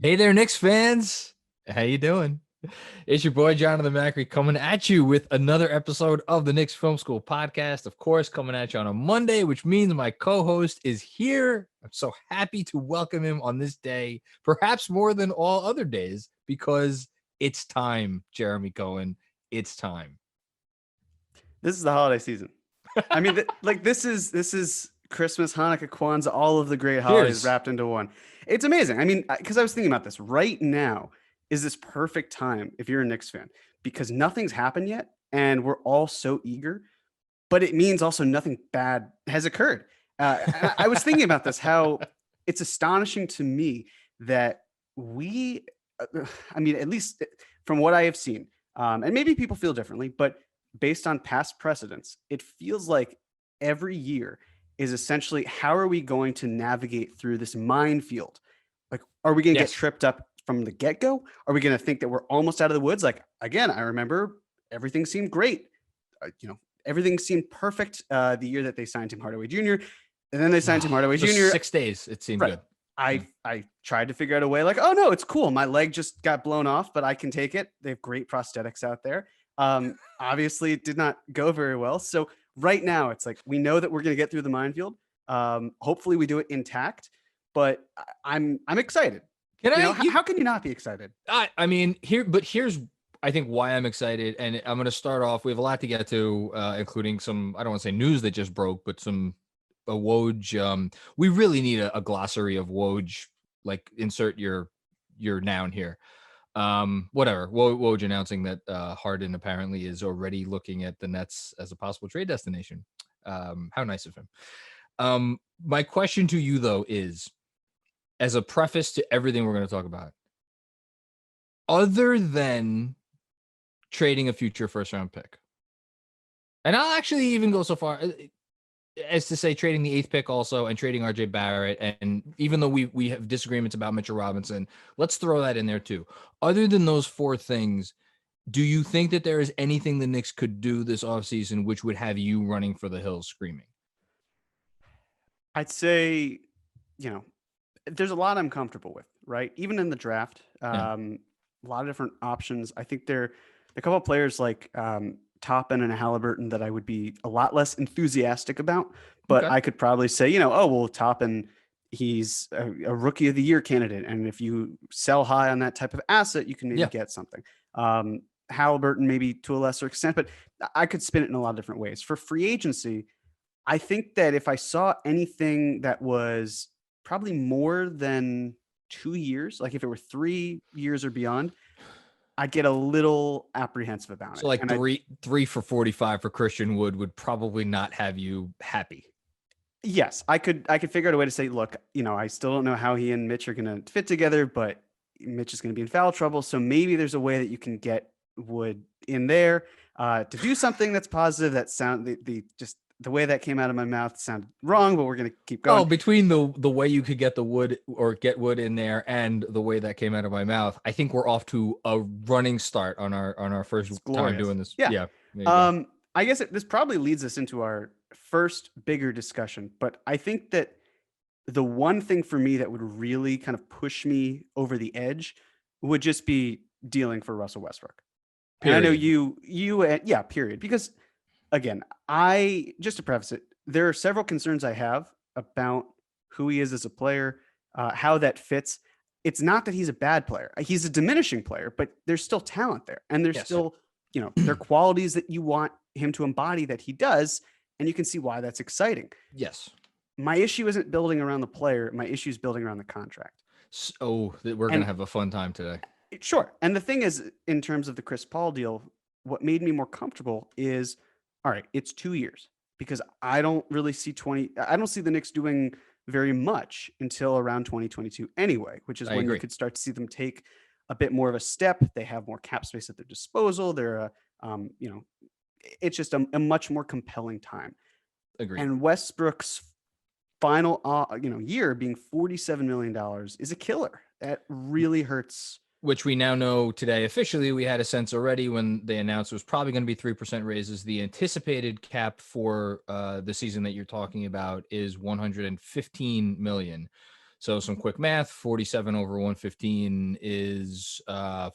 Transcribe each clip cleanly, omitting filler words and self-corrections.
Hey there, Knicks fans. How you doing? It's your boy Jonathan Macri coming at you with another episode of the Knicks Film School Podcast. Of course, coming at you on a Monday, which means my co-host is here. I'm so happy to welcome him on this day, perhaps more than all other days, because it's time, Jeremy Cohen. It's time. This is the holiday season. I mean, this is Christmas, Hanukkah, Kwanzaa, all of the great holidays wrapped into one. It's amazing. I mean, because I was thinking about this right now is this perfect time if you're a Knicks fan, because nothing's happened yet and we're all so eager, but it means also nothing bad has occurred. I was thinking about this, how it's astonishing to me that I mean, at least from what I have seen, and maybe people feel differently, but based on past precedents, it feels like every year is essentially how are we going to navigate through this minefield? Like, are we going to get tripped up from the get-go? Are we going to think that we're almost out of the woods? Like, again, I remember everything seemed great. Everything seemed perfect the year that they signed Tim Hardaway Jr. And then they signed Tim Hardaway Jr. 6 days, it seemed good. I tried to figure out a way like, oh, no, it's cool. My leg just got blown off, but I can take it. They have great prosthetics out there. Obviously, it did not go very well. So right now, it's like we know that we're going to get through the minefield. Hopefully, we do it intact. But I'm excited. How can you not be excited? I mean, here's I think why I'm excited, and I'm going to start off. We have a lot to get to, including some, I don't want to say news that just broke, but some Woj. We really need a glossary of Woj. Like, insert your noun here. Whatever. Woj announcing that Harden apparently is already looking at the Nets as a possible trade destination. How nice of him. My question to you though is, as a preface to everything we're going to talk about, other than trading a future first round pick, and I'll actually even go so far as to say trading the 8th pick also, and trading RJ Barrett, and even though we have disagreements about Mitchell Robinson, let's throw that in there too. Other than those 4 things, do you think that there is anything the Knicks could do this offseason which would have you running for the hills screaming? I'd say, there's a lot I'm comfortable with, right? Even in the draft, a lot of different options. I think there are a couple of players like Toppin and Halliburton that I would be a lot less enthusiastic about, but I could probably say, Toppin, he's a rookie of the year candidate. And if you sell high on that type of asset, you can maybe get something. Halliburton, maybe to a lesser extent, but I could spin it in a lot of different ways. For free agency, I think that if I saw anything that was probably more than 2 years, like if it were 3 years or beyond, I'd get a little apprehensive about it. So like three for 45 for Christian Wood probably not have you happy. Yes, I could figure out a way to say, look, I still don't know how he and Mitch are going to fit together, but Mitch is going to be in foul trouble. So maybe there's a way that you can get Wood in there to do something that's positive. That sound the way that came out of my mouth sounded wrong, but we're going to keep going. Oh, between the way you could get the Wood or get Wood in there and the way that came out of my mouth, I think we're off to a running start on our first time doing this. Yeah. I guess this probably leads us into our first bigger discussion, but I think that the one thing for me that would really kind of push me over the edge would just be dealing for Russell Westbrook. Period. And I know period. Because again, just to preface it, there are several concerns I have about who he is as a player, how that fits. It's not that he's a bad player. He's a diminishing player, but there's still talent there. And there's still, there are qualities that you want him to embody that he does. And you can see why that's exciting. Yes. My issue isn't building around the player. My issue is building around the contract. So we're going to have a fun time today. Sure. And the thing is, in terms of the Chris Paul deal, what made me more comfortable is, all right, it's 2 years, because I don't really see I don't see the Knicks doing very much until around 2022 anyway, which is when you could start to see them take a bit more of a step. They have more cap space at their disposal. They're it's just a much more compelling time. Agreed. And Westbrook's final year being $47 million is a killer. That really hurts. Which we now know today officially. We had a sense already when they announced it was probably going to be 3% raises. The anticipated cap for the season that you're talking about is $115 million. So some quick math, 47 over 115 is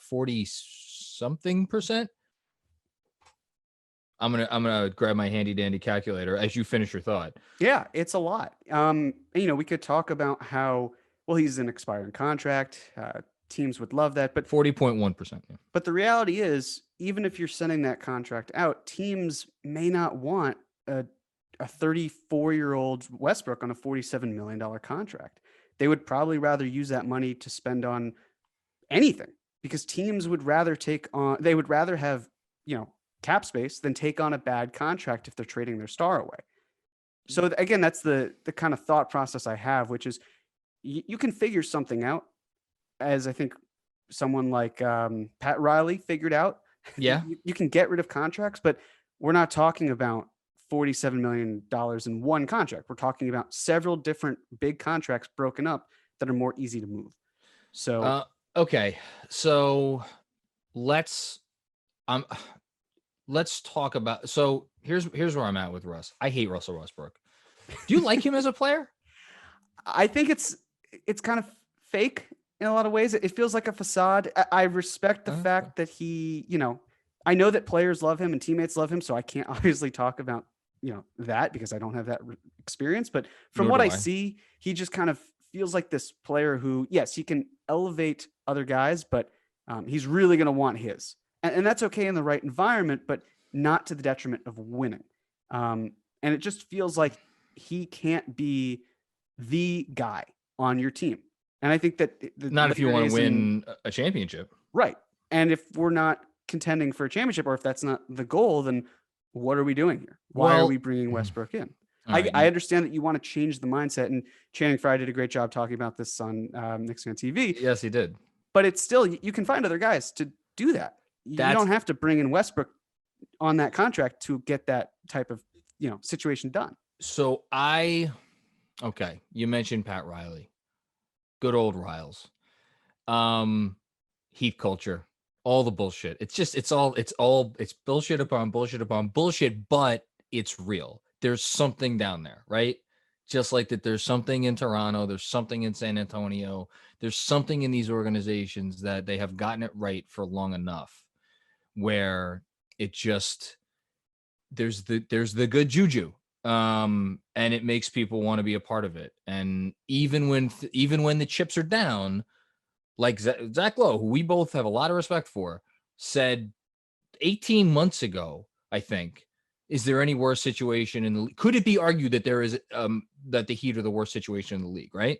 40 something percent. I'm gonna grab my handy dandy calculator as you finish your thought. Yeah, it's a lot. We could talk about how, well, he's an expiring contract. Teams would love that, but 40.1%. Yeah. But the reality is, even if you're sending that contract out, teams may not want a 34-year-old Westbrook on a $47 million contract. They would probably rather use that money to spend on anything, because teams would rather they would rather have, cap space than take on a bad contract if they're trading their star away. So again, that's the kind of thought process I have, which is you can figure something out, as I think someone like Pat Riley figured out. Yeah. You can get rid of contracts, but we're not talking about $47 million in one contract. We're talking about several different big contracts broken up that are more easy to move. So, okay. So let's talk about, so here's where I'm at with Russ. I hate Russell Westbrook. Do you like him as a player? I think it's kind of fake in a lot of ways. It feels like a facade. I respect the fact that he, I know that players love him and teammates love him, so I can't obviously talk about, that because I don't have that experience. But from what I see, he just kind of feels like this player who, yes, he can elevate other guys, but he's really going to want his. And that's okay in the right environment, but not to the detriment of winning. And it just feels like he can't be the guy on your team. And I think that not if you want to win a championship. Right. And if we're not contending for a championship, or if that's not the goal, then what are we doing here? Why are we bringing Westbrook in? I understand that you want to change the mindset, and Channing Frye did a great job talking about this on Knicks Fan TV. Yes, he did. But it's still, you can find other guys to do that. You don't have to bring in Westbrook on that contract to get that type of, situation done. So okay, you mentioned Pat Riley. Good old Riles. Heat culture, all the bullshit. It's bullshit upon bullshit upon bullshit, but it's real. There's something down there, right? Just like that there's something in Toronto, there's something in San Antonio, there's something in these organizations that they have gotten it right for long enough where it just, there's the good juju. And it makes people want to be a part of it. And even when the chips are down, like Zach Lowe, who we both have a lot of respect for, said 18 months ago, I think, is there any worse situation in the league? Could it be argued that there is that the Heat are the worst situation in the league, right?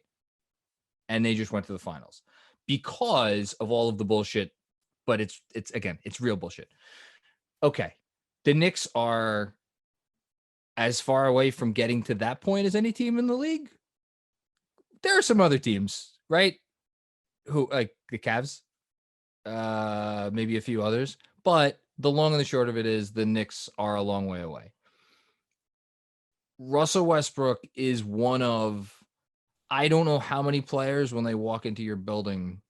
And they just went to the finals because of all of the bullshit. But it's again, it's real bullshit. Okay, the Knicks are as far away from getting to that point as any team in the league. There are some other teams, right? Who, like the Cavs, maybe a few others, but the long and the short of it is the Knicks are a long way away. Russell Westbrook is one of, I don't know how many players when they walk into your building.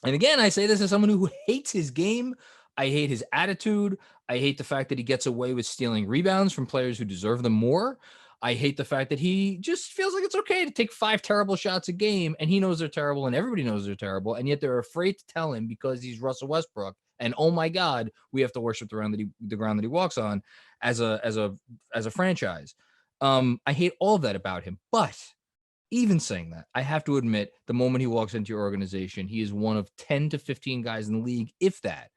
And again, I say this as someone who hates his game. I hate his attitude. I hate the fact that he gets away with stealing rebounds from players who deserve them more. I hate the fact that he just feels like it's okay to take 5 terrible shots a game, and he knows they're terrible and everybody knows they're terrible, and yet they're afraid to tell him because he's Russell Westbrook. And oh my God, we have to worship the ground that he walks on as a franchise. I hate all of that about him. But even saying that, I have to admit, the moment he walks into your organization, he is one of 10 to 15 guys in the league, if that,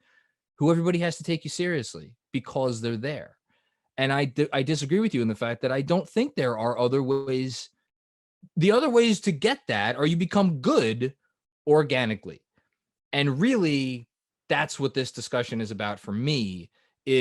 who everybody has to take you seriously because they're there. And I disagree with you in the fact that I don't think there are other ways. The other ways to get that are you become good organically. And really, that's what this discussion is about for me, what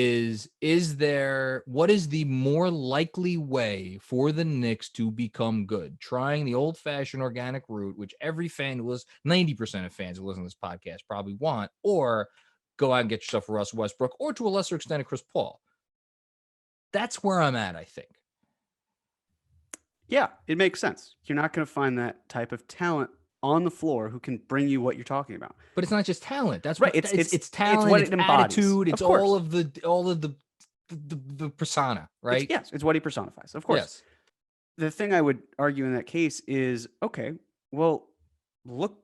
is the more likely way for the Knicks to become good? Trying the old-fashioned organic route, which every fan who listens, 90% of fans who listen to this podcast probably want, or go out and get yourself a Russell Westbrook, or to a lesser extent, a Chris Paul. That's where I'm at, I think. Yeah, it makes sense. You're not going to find that type of talent on the floor who can bring you what you're talking about. But it's not just talent. That's right. It's talent. It's what it embodies. Attitude. It's all of the persona, right? It's what he personifies. Of course. Yes. The thing I would argue in that case is, okay, Well, look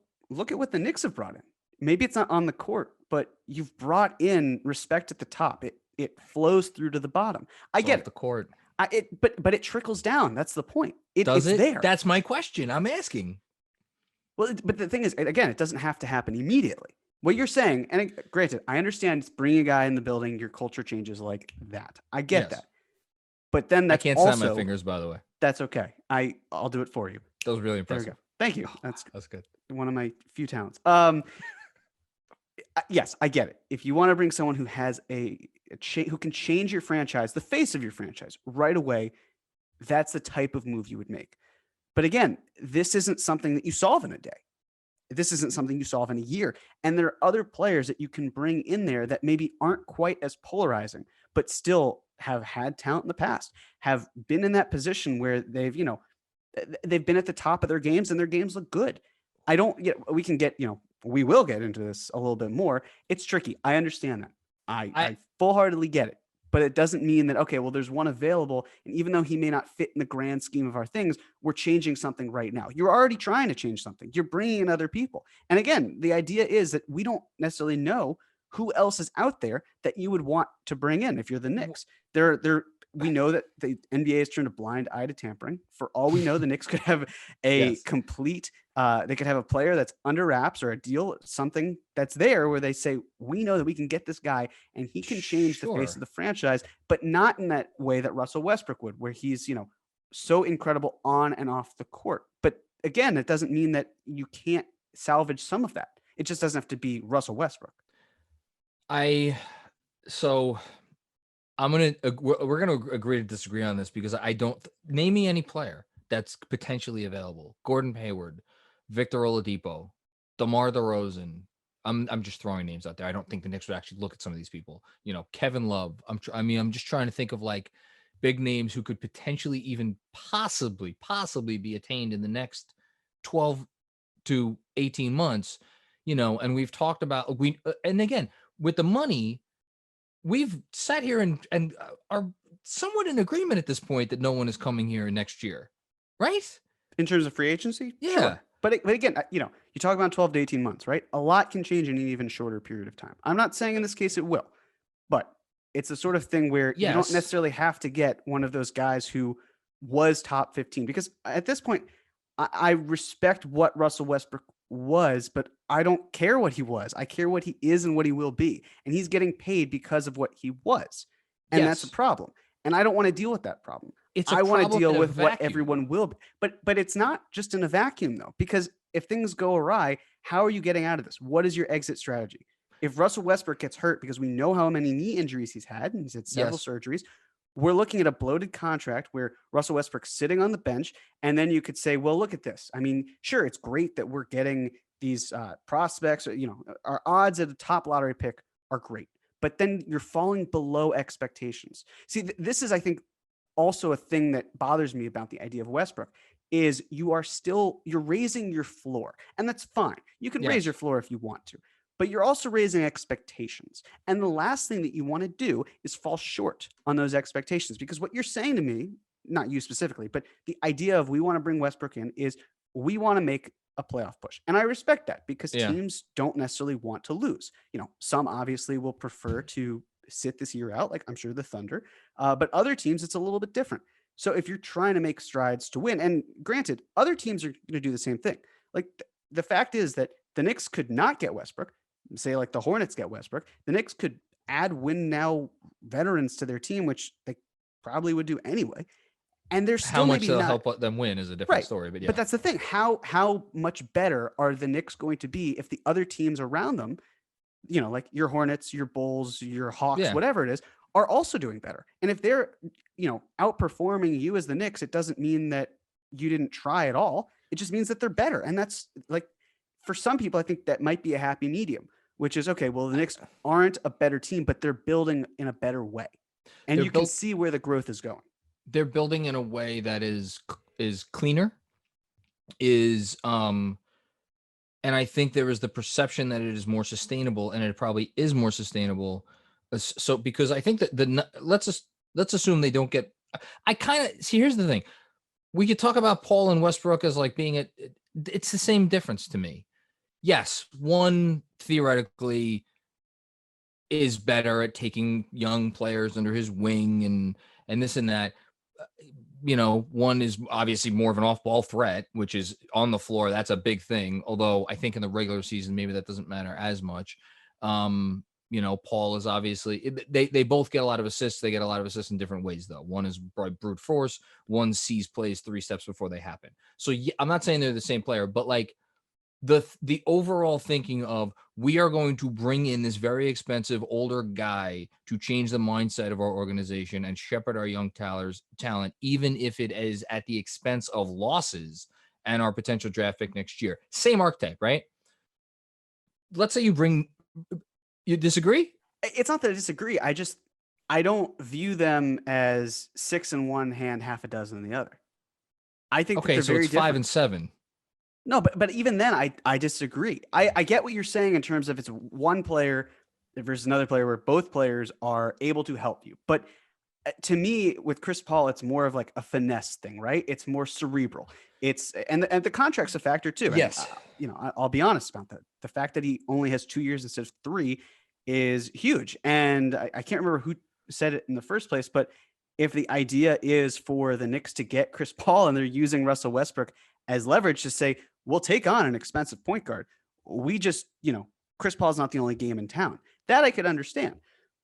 at what the Knicks have brought in. Maybe it's not on the court, but you've brought in respect at the top. It flows through to the bottom. I It's get off it. the court. But it trickles down. That's the point. Does It's it? there. That's my question. I'm asking. Well, but the thing is, again, it doesn't have to happen immediately. What you're saying, and granted, I understand it's bringing a guy in the building, your culture changes like that. I get that. But then I that's can't also, snap my fingers, by the way. That's okay. I'll do it for you. That was really There we impressive. go. Thank you. That's good. One of my few talents. Yes, I get it. If you want to bring someone who has who can change your franchise, the face of your franchise right away, that's the type of move you would make. But again, this isn't something that you solve in a day. This isn't something you solve in a year. And there are other players that you can bring in there that maybe aren't quite as polarizing, but still have had talent in the past, have been in that position where they've been at the top of their games and their games look good. We will get into this a little bit more. It's tricky. I understand that. I full-heartedly get it. But it doesn't mean that, okay, well, there's one available. And even though he may not fit in the grand scheme of our things, we're changing something right now. You're already trying to change something. You're bringing in other people. And again, the idea is that we don't necessarily know who else is out there that you would want to bring in if you're the Knicks. We know that the NBA has turned a blind eye to tampering. For all we know, the Knicks could have a complete, they could have a player that's under wraps or a deal, something that's there where they say, we know that we can get this guy and he can change the face of the franchise, but not in that way that Russell Westbrook would, where he's, so incredible on and off the court. But again, it doesn't mean that you can't salvage some of that. It just doesn't have to be Russell Westbrook. We're gonna agree to disagree on this because I don't name me any player that's potentially available. Gordon Hayward, Victor Oladipo, DeMar DeRozan. I'm just throwing names out there. I don't think the Knicks would actually look at some of these people. Kevin Love. I'm just trying to think of like big names who could potentially even possibly be attained in the next 12 to 18 months. And we've talked about and again with the money. We've sat here and are somewhat in agreement at this point that no one is coming here next year, right? In terms of free agency? Yeah. Sure. But again, you talk about 12 to 18 months, right? A lot can change in an even shorter period of time. I'm not saying in this case it will, but it's the sort of thing where you don't necessarily have to get one of those guys who was top 15, because at this point, I respect what Russell Westbrook was, but I don't care what he was. I care what he is and what he will be. And he's getting paid because of what he was. And that's a problem. And I don't want to deal with that problem. I want to deal with what everyone will be. But it's not just in a vacuum, though, because if things go awry, how are you getting out of this? What is your exit strategy? If Russell Westbrook gets hurt, because we know how many knee injuries he's had, and he's had several surgeries, we're looking at a bloated contract where Russell Westbrook's sitting on the bench. And then you could say, well, look at this. I mean, sure, it's great that we're getting these prospects, our odds at a top lottery pick are great, but then you're falling below expectations. See, this is, I think, also a thing that bothers me about the idea of Westbrook is you're raising your floor, and that's fine. You can raise your floor if you want to, but you're also raising expectations. And the last thing that you want to do is fall short on those expectations, because what you're saying to me, not you specifically, but the idea of we want to bring Westbrook in is we want to make a playoff push. And I respect that because teams don't necessarily want to lose. Some obviously will prefer to sit this year out, like I'm sure the Thunder, but other teams, it's a little bit different. So if you're trying to make strides to win, and granted, other teams are going to do the same thing. Like the fact is that the Knicks could not get Westbrook, say like the Hornets get Westbrook. The Knicks could add win now veterans to their team, which they probably would do anyway. And there's still how much they'll help them win is a different story. But that's the thing. How much better are the Knicks going to be if the other teams around them, like your Hornets, your Bulls, your Hawks, whatever it is, are also doing better? And if they're, outperforming you as the Knicks, it doesn't mean that you didn't try at all. It just means that they're better. And that's like, for some people, I think that might be a happy medium, which is, okay, well, the Knicks aren't a better team, but they're building in a better way. And you can see where the growth is going. They're building in a way that is cleaner, and I think there is the perception that it is more sustainable, and it probably is more sustainable. So because I think that let's assume they don't get. I kind of see. Here's the thing: we could talk about Paul and Westbrook as like being it's the same difference to me. Yes, one theoretically is better at taking young players under his wing and this and that. One is obviously more of an off-ball threat, which is on the floor. That's a big thing. Although I think in the regular season, maybe that doesn't matter as much. Paul is obviously they both get a lot of assists. They get a lot of assists in different ways, though. One is brute force. One sees plays 3 steps before they happen. So yeah, I'm not saying they're the same player, but like the overall thinking of we are going to bring in this very expensive older guy to change the mindset of our organization and shepherd our young talent, even if it is at the expense of losses and our potential draft pick next year. Same archetype, right? Let's say you disagree? It's not that I disagree. I don't view them as 6 in one hand, half a dozen in the other. I think okay, so it's 5 and 7. No, but even then, I disagree. I get what you're saying in terms of it's one player versus another player where both players are able to help you. But to me, with Chris Paul, it's more of like a finesse thing, right? It's more cerebral. And the contract's a factor too. Yes. And, I'll be honest about that. The fact that he only has 2 years instead of 3 is huge. And I can't remember who said it in the first place, but if the idea is for the Knicks to get Chris Paul and they're using Russell Westbrook as leverage to say, we'll take on an expensive point guard. We just, Chris Paul's not the only game in town. That I could understand.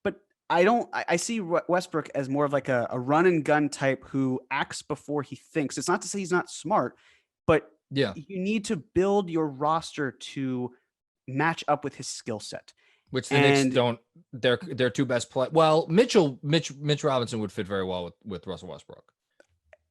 But I see Westbrook as more of like a run and gun type who acts before he thinks. It's not to say he's not smart, but yeah, you need to build your roster to match up with his skill set. Which the Knicks don't. Their 2 best play. Well, Mitch Robinson would fit very well with Russell Westbrook.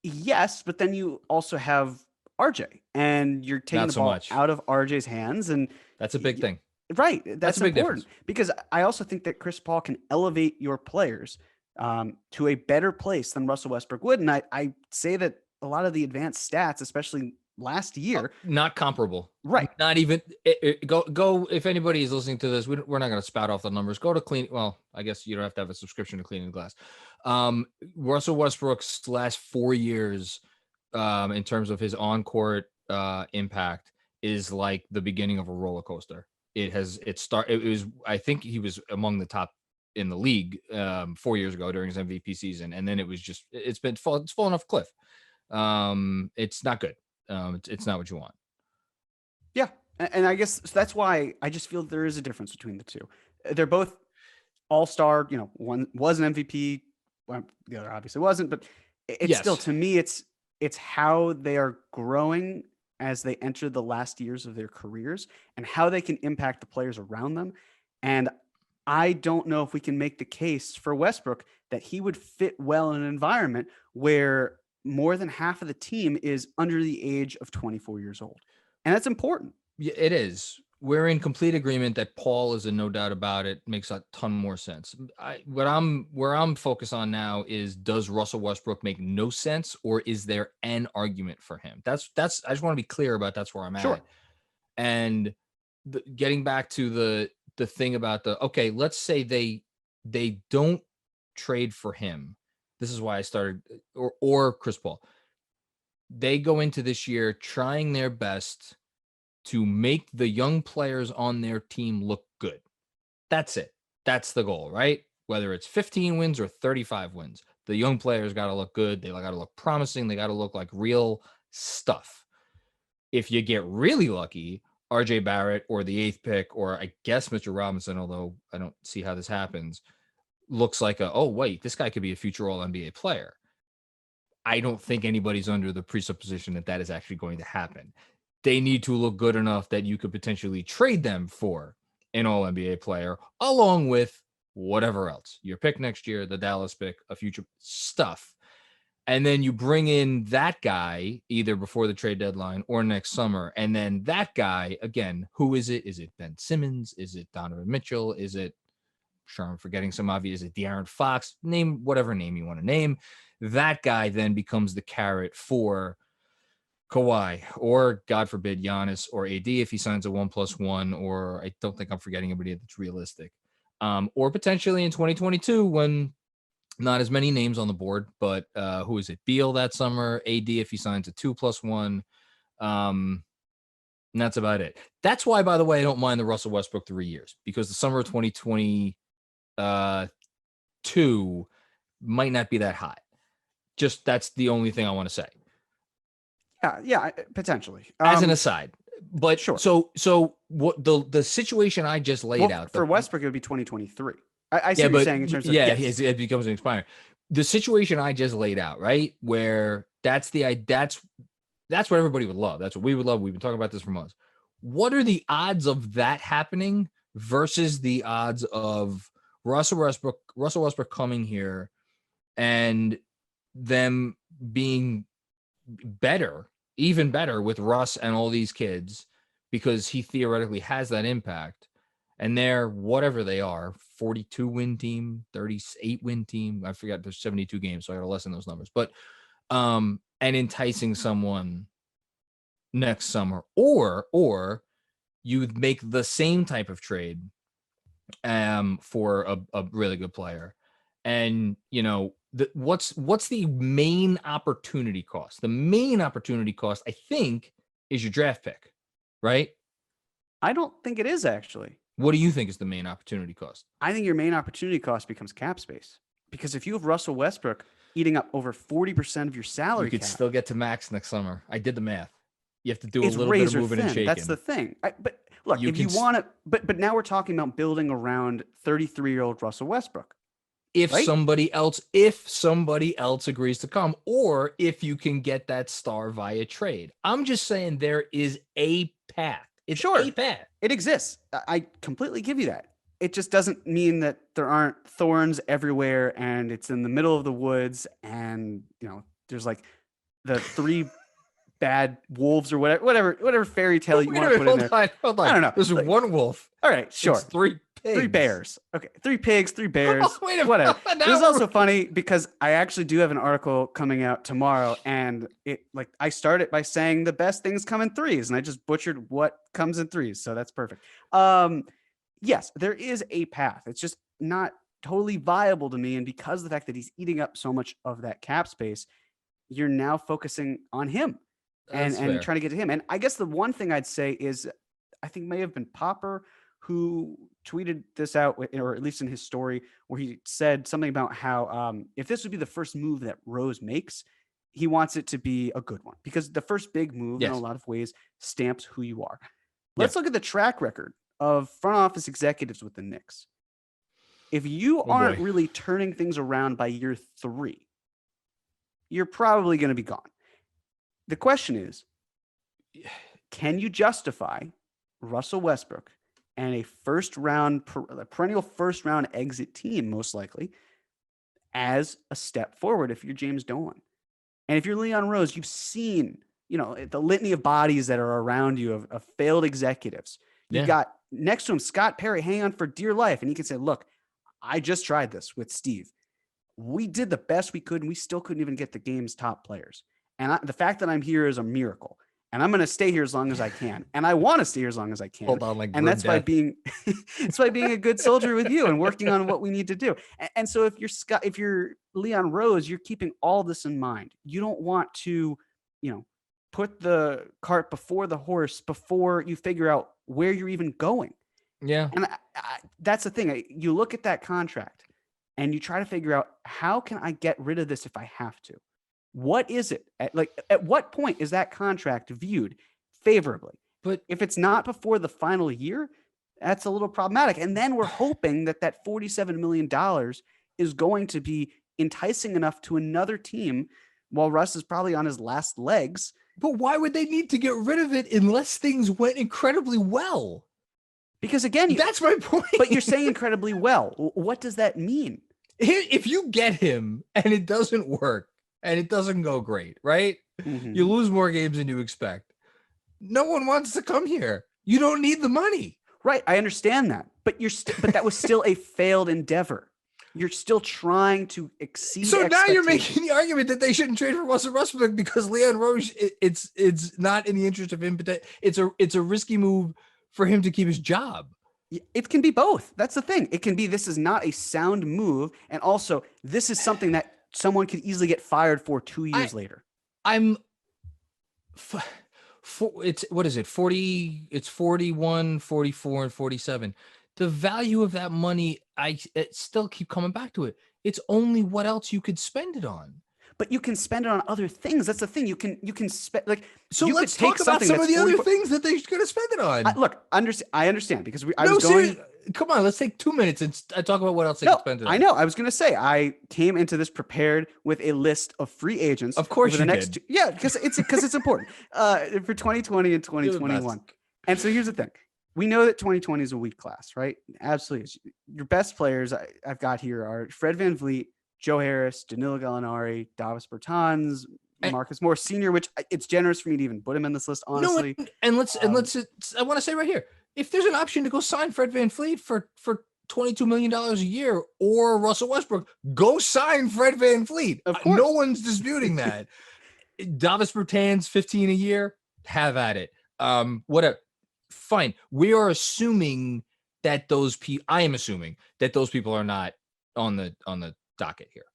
Yes, but then you also have RJ, and you're taking the ball out of RJ's hands, and that's a big thing, right? That's a big important difference. Because I also think that Chris Paul can elevate your players to a better place than Russell Westbrook would, and I say that a lot of the advanced stats, especially last year, not comparable, right? Not even go. If anybody is listening to this, we're not going to spout off the numbers. Go to Clean. Well, I guess you don't have to have a subscription to Cleaning the Glass. Russell Westbrook's last 4 years, in terms of his on-court impact, is like the beginning of a roller coaster. I think he was among the top in the league 4 years ago during his MVP season, and then it's fallen off a cliff. It's not good. It's not what you want. Yeah, and I guess that's why I just feel there is a difference between the two. They're both all-star. One was an MVP, the other obviously wasn't, but it's still, to me, it's how they are growing as they enter the last years of their careers and how they can impact the players around them. And I don't know if we can make the case for Westbrook that he would fit well in an environment where more than half of the team is under the age of 24 years old. And that's important. Yeah, it is. We're in complete agreement that Paul is a no doubt about it. Makes a ton more sense. Where I'm focused on now is, does Russell Westbrook make no sense, or is there an argument for him? That's I just want to be clear about that's where I'm Sure. at. And getting back to the thing about okay, let's say they don't trade for him. This is why I started, or Chris Paul. They go into this year trying their best to make the young players on their team look good. That's it. That's the goal, right? Whether it's 15 wins or 35 wins, the young players got to look good. They got to look promising. They got to look like real stuff. If you get really lucky, RJ Barrett or the 8th pick, or I guess Mitchell Robinson, although I don't see how this happens, looks like oh, wait, this guy could be a future All-NBA player. I don't think anybody's under the presupposition that that is actually going to happen. They need to look good enough that you could potentially trade them for an All-NBA player, along with whatever else. Your pick next year, the Dallas pick, a future stuff. And then you bring in that guy either before the trade deadline or next summer. And then that guy, again, who is it? Is it Ben Simmons? Is it Donovan Mitchell? Is it, sure, I'm forgetting some obvious, is it De'Aaron Fox? Name whatever name you want to name. That guy then becomes the carrot for Kawhi, or God forbid, Giannis or AD if he signs a 1+1, or I don't think I'm forgetting anybody that's realistic. Or potentially in 2022 when not as many names on the board, but who is it? Beal that summer, AD if he signs a 2+1. And that's about it. That's why, by the way, I don't mind the Russell Westbrook 3 years, because the summer of 2022 might not be that hot. Just that's the only thing I want to say. Yeah, potentially. As an aside. But sure. So what the situation I just laid out for Westbrook, it would be 2023. I see what you're saying in terms of it becomes an expiring. The situation I just laid out, right? Where that's what everybody would love. That's what we would love. We've been talking about this for months. What are the odds of that happening versus the odds of Russell Westbrook coming here and them being better, even better with Russ and all these kids, because he theoretically has that impact, and they're whatever they are, 42 win team, 38 win team. I forgot there's 72 games, so I got to lessen those numbers. But and enticing someone next summer, or you make the same type of trade for a really good player, and what's the main opportunity cost? The main opportunity cost, I think, is your draft pick, right? I don't think it is, actually. What do you think is the main opportunity cost? I think your main opportunity cost becomes cap space, because if you have Russell Westbrook eating up over 40% of your salary, you could cap, still get to max next summer. I did the math. You have to do it's a little bit of moving and shaking. That's the thing. But look, if you want to, but now we're talking about building around 33-year-old Russell Westbrook. If somebody else agrees to come, or if you can get that star via trade. I'm just saying there is a path. It's a path. It exists. I completely give you that. It just doesn't mean that there aren't thorns everywhere and it's in the middle of the woods and, there's like the 3 bad wolves or whatever fairy tale you want to put in there. Hold on. I don't know. There's 1 wolf. All right, sure. It's 3 pigs. 3 bears. Okay, 3 pigs, 3 bears. Oh, wait a whatever. This is also funny because I actually do have an article coming out tomorrow, and I started by saying the best things come in threes, and I just butchered what comes in threes, so that's perfect. Yes, there is a path. It's just not totally viable to me, and because of the fact that he's eating up so much of that cap space, you're now focusing on him and trying to get to him. And I guess the one thing I'd say is, I think may have been Popper who tweeted this out, or at least in his story, where he said something about how if this would be the first move that Rose makes, he wants it to be a good one, because the first big move in a lot of ways stamps who you are. Let's look at the track record of front office executives with the Knicks. If you aren't really turning things around by year 3, you're probably going to be gone. The question is, can you justify Russell Westbrook and a perennial first round exit team, most likely, as a step forward if you're James Dolan? And if you're Leon Rose, you've seen, the litany of bodies that are around you of failed executives. You've got next to him Scott Perry hanging on for dear life. And he can say, look, I just tried this with Steve. We did the best we could, and we still couldn't even get the game's top players. And the fact that I'm here is a miracle. And I'm going to stay here as long as I can. And I want to stay here as long as I can. Hold on, and that's by being, it's by being a good soldier with you and working on what we need to do. And so if you're Leon Rose, you're keeping all this in mind. You don't want to, put the cart before the horse before you figure out where you're even going. Yeah. And that's the thing. You look at that contract and you try to figure out, how can I get rid of this if I have to? What is it? At what point is that contract viewed favorably? But if it's not before the final year, that's a little problematic. And then we're hoping that $47 million is going to be enticing enough to another team while Russ is probably on his last legs. But why would they need to get rid of it unless things went incredibly well? Because again, that's my point. But you're saying incredibly well. What does that mean? If you get him and it doesn't work, and it doesn't go great, right? Mm-hmm. You lose more games than you expect. No one wants to come here. You don't need the money. Right. I understand that. But but that was still a failed endeavor. You're still trying to exceed. So now you're making the argument that they shouldn't trade for Russell Westbrook because Leon Rose, it's not in the interest of him, but it's a risky move for him to keep his job. It can be both. That's the thing. It can be, this is not a sound move. And also, this is something that someone could easily get fired for 2 years later. it's what is it? 40, it's 41, 44, and 47. The value of that money, it still keep coming back to it. It's only what else you could spend it on. But you can spend it on other things. That's the thing. You can spend like. So you let's could take talk about some of the other things that they're going to spend it on. Look, I understand because I was going. Come on, let's take 2 minutes and talk about what else they can spend it on. I know. I was going to say I came into this prepared with a list of free agents. Of course, you did. Yeah, because it's important for 2020 and 2021. And so here's the thing. We know that 2020 is a weak class, right? Absolutely. Your best players I've got here are Fred VanVleet, Joe Harris, Danilo Gallinari, Davis Bertans, Marcus Morris Sr., which it's generous for me to even put him in this list, honestly. No, and let's I want to say right here, if there's an option to go sign Fred VanVleet for $22 million a year or Russell Westbrook, go sign Fred VanVleet. Of course. No one's disputing that. Davis Bertans, 15 a year, have at it. Whatever. Fine. We are assuming that I am assuming that those people are not on the docket here.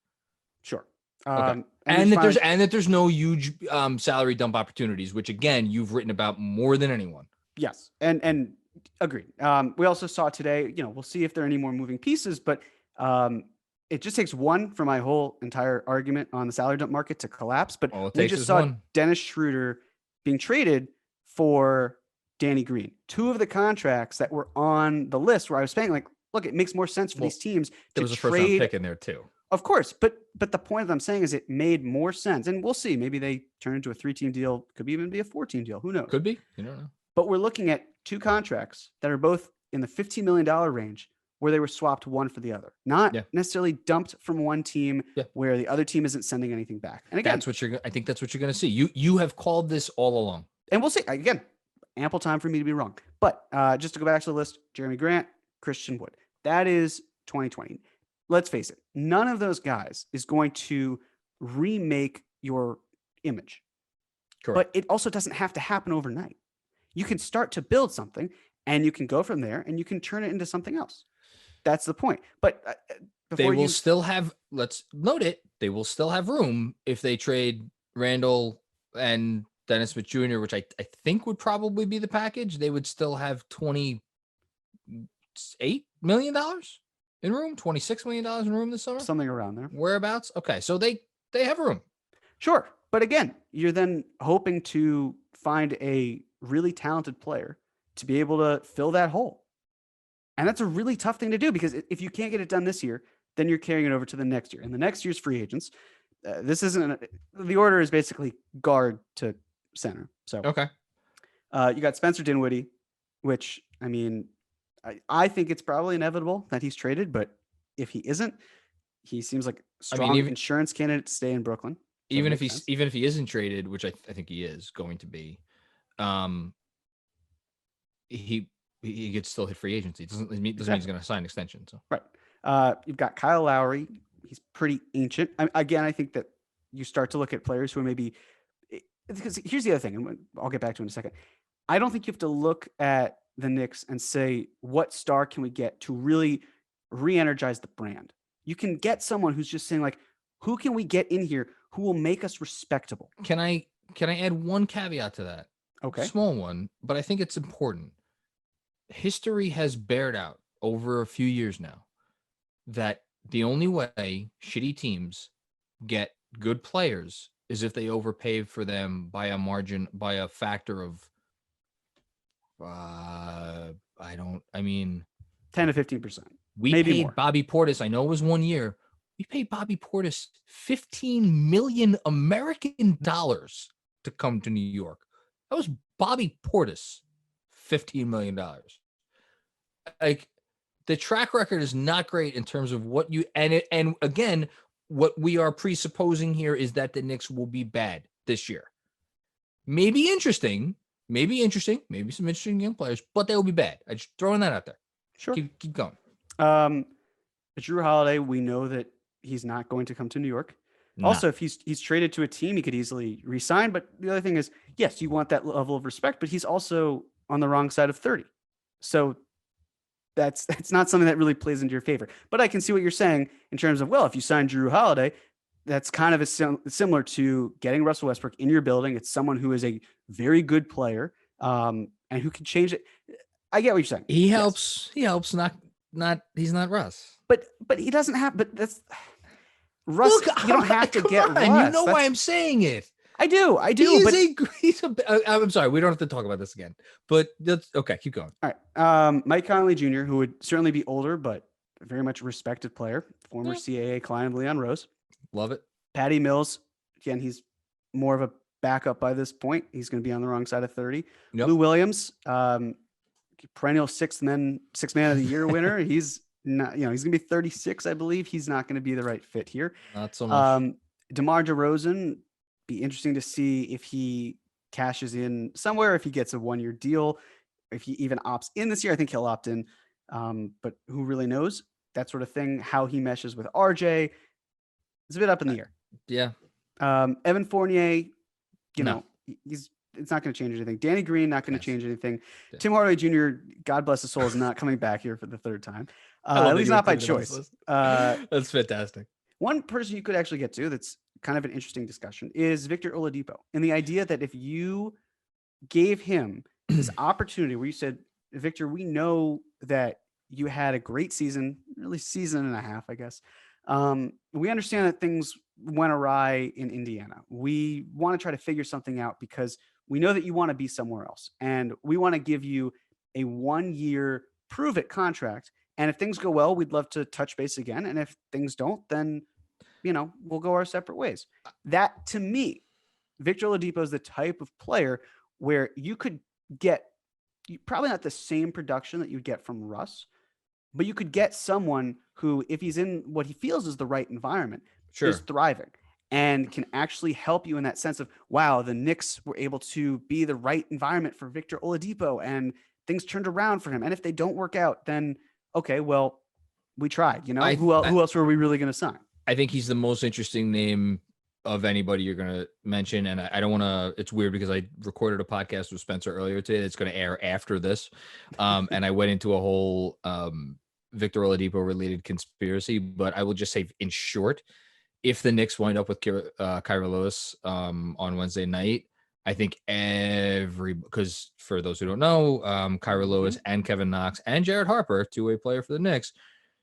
Sure. Okay. And that there's no huge salary dump opportunities, which again you've written about more than anyone. Yes, and agreed. We also saw today. We'll see if there are any more moving pieces, but it just takes one for my whole entire argument on the salary dump market to collapse. But we just saw Dennis Schroeder being traded for Danny Green. Two of the contracts that were on the list where I was saying, like, look, it makes more sense for these teams to trade. There was a first-round pick in there too. Of course, but the point that I'm saying is it made more sense, and we'll see. Maybe they turn into a 3-team deal. Could even be a 4-team deal. Who knows? Could be. You don't know. But we're looking at two contracts that are both in the $15 million range, where they were swapped one for the other, not necessarily dumped from one team where the other team isn't sending anything back. And again, I think that's what you're going to see. You have called this all along, and we'll see. Again, ample time for me to be wrong. But just to go back to the list, Jeremy Grant, Christian Wood. That is 2020. Let's face it, none of those guys is going to remake your image. Correct. But it also doesn't have to happen overnight. You can start to build something and you can go from there and you can turn it into something else. That's the point. But they will still have, let's note it, they will still have room if they trade Randall and Dennis Smith Jr., which I think would probably be the package. They would still have $28 million in room, $26 million in room this summer. Something around there. Whereabouts? Okay, so they have room. Sure. But again, you're then hoping to find a really talented player to be able to fill that hole. And that's a really tough thing to do because if you can't get it done this year, then you're carrying it over to the next year. And the next year's free agents, the order is basically guard to center. So, okay. You got Spencer Dinwiddie, which, I mean, I think it's probably inevitable that he's traded, but if he isn't, he seems like a strong insurance candidate to stay in Brooklyn. So even if he isn't traded, which I think he is going to be, he could still hit free agency. It doesn't mean he's going to sign an extension. So right. You've got Kyle Lowry. He's pretty ancient. I think that you start to look at players who are maybe, because here's the other thing, and I'll get back to it in a second. I don't think you have to look at the Knicks and say, what star can we get to really re-energize the brand? You can get someone who's just saying, like, who can we get in here who will make us respectable? Can I add one caveat to that? Okay. Small one, but I think it's important. History has bared out over a few years now that the only way shitty teams get good players is if they overpay for them by a factor of 10 to 15%. We paid more. Bobby Portis. I know it was 1 year. We paid Bobby Portis $15 million American dollars to come to New York. That was Bobby Portis, $15 million. Like, the track record is not great in terms of what you and again, what we are presupposing here is that the Knicks will be bad this year. Maybe interesting, maybe some interesting young players, but they will be bad. I'm just throwing that out there. Sure. Keep going. Jrue Holiday, we know that he's not going to come to New York. Nah. Also, if he's traded to a team, he could easily resign. But the other thing is, yes, you want that level of respect, but he's also on the wrong side of 30. So that's not something that really plays into your favor. But I can see what you're saying in terms of, well, if you sign Jrue Holiday, that's kind of similar to getting Russell Westbrook in your building. It's someone who is a very good player, and who can change it. I get what you're saying. He helps. Yes. He helps. Not. He's not Russ. But he doesn't have. But that's Russ. Look, you don't have to get Russ. You know why I'm saying it. I do. He's I'm sorry. We don't have to talk about this again. But that's okay. Keep going. All right. Mike Conley Jr., who would certainly be older, but very much a respected player, former CAA client of Leon Rose. Love it. Patty Mills. Again, he's more of a backup by this point. He's going to be on the wrong side of 30. Yep. Lou Williams, perennial sixth man of the year winner. He's not, he's going to be 36, I believe. He's not going to be the right fit here. Not so much. DeMar DeRozan, be interesting to see if he cashes in somewhere, if he gets a 1-year deal, if he even opts in this year. I think he'll opt in, but who really knows? That sort of thing. How he meshes with RJ, it's a bit up in the air. Yeah. Evan Fournier, it's not going to change anything. Danny Green, not going to change anything. Yeah. Tim Hardaway Jr., God bless his soul, is not coming back here for the third time. At least not by choice. That's fantastic. One person you could actually get to that's kind of an interesting discussion is Victor Oladipo. And the idea that if you gave him this opportunity where you said, Victor, we know that you had a great season, really season and a half, I guess. We understand that things went awry in Indiana. We want to try to figure something out because we know that you want to be somewhere else. And we want to give you a 1-year prove it contract. And if things go well, we'd love to touch base again. And if things don't, then, we'll go our separate ways. That, to me, Victor Oladipo is the type of player where you could get probably not the same production that you'd get from Russ, but you could get someone who, if he's in what he feels is the right environment, is thriving and can actually help you in that sense of, wow, the Knicks were able to be the right environment for Victor Oladipo and things turned around for him. And if they don't work out, then, okay, well, we tried, who else were we really going to sign? I think he's the most interesting name of anybody you're going to mention. And I don't want to, it's weird because I recorded a podcast with Spencer earlier today that's going to air after this. And I went into a whole Victor Oladipo related conspiracy, but I will just say in short, if the Knicks wind up with Kyra Lewis on Wednesday night, I think because for those who don't know, Kyra Lewis and Kevin Knox and Jared Harper, two-way player for the Knicks,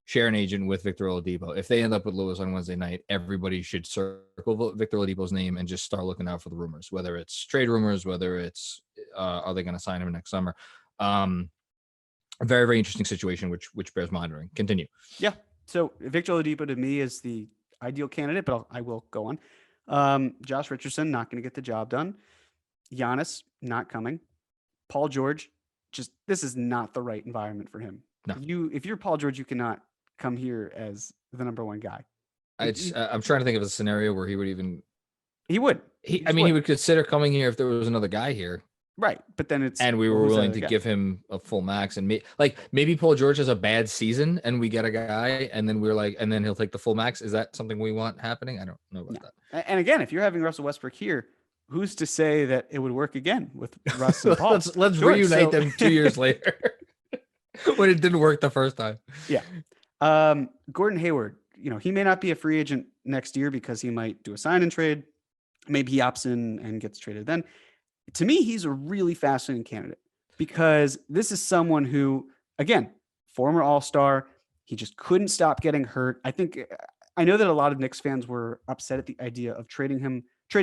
share an agent with Victor Oladipo. If they end up with Lewis on Wednesday night, everybody should circle Victor Oladipo's name and just start looking out for the rumors, whether it's trade rumors, whether it's are they going to sign him next summer. A very, very interesting situation, which bears monitoring. Continue. Yeah. So Victor Oladipo to me is the ideal candidate, but I will go on. Josh Richardson, not going to get the job done. Giannis, not coming. Paul George, this is not the right environment for him. No. If you're Paul George, you cannot come here as the number one guy. I'm trying to think of a scenario where he would even. He would. He would consider coming here if there was another guy here. Right, but then and we were willing to give him a full max, and maybe Paul George has a bad season, and we get a guy, and then and then he'll take the full max. Is that something we want happening? I don't know about that. And again, if you're having Russell Westbrook here, who's to say that it would work again with Russ and Paul? let's reunite them 2 years later when it didn't work the first time. Yeah. Gordon Hayward, he may not be a free agent next year because he might do a sign and trade. Maybe he opts in and gets traded then. To me, he's a really fascinating candidate because this is someone who, again, former All-Star, he just couldn't stop getting hurt. I know that a lot of Knicks fans were upset at the idea of trading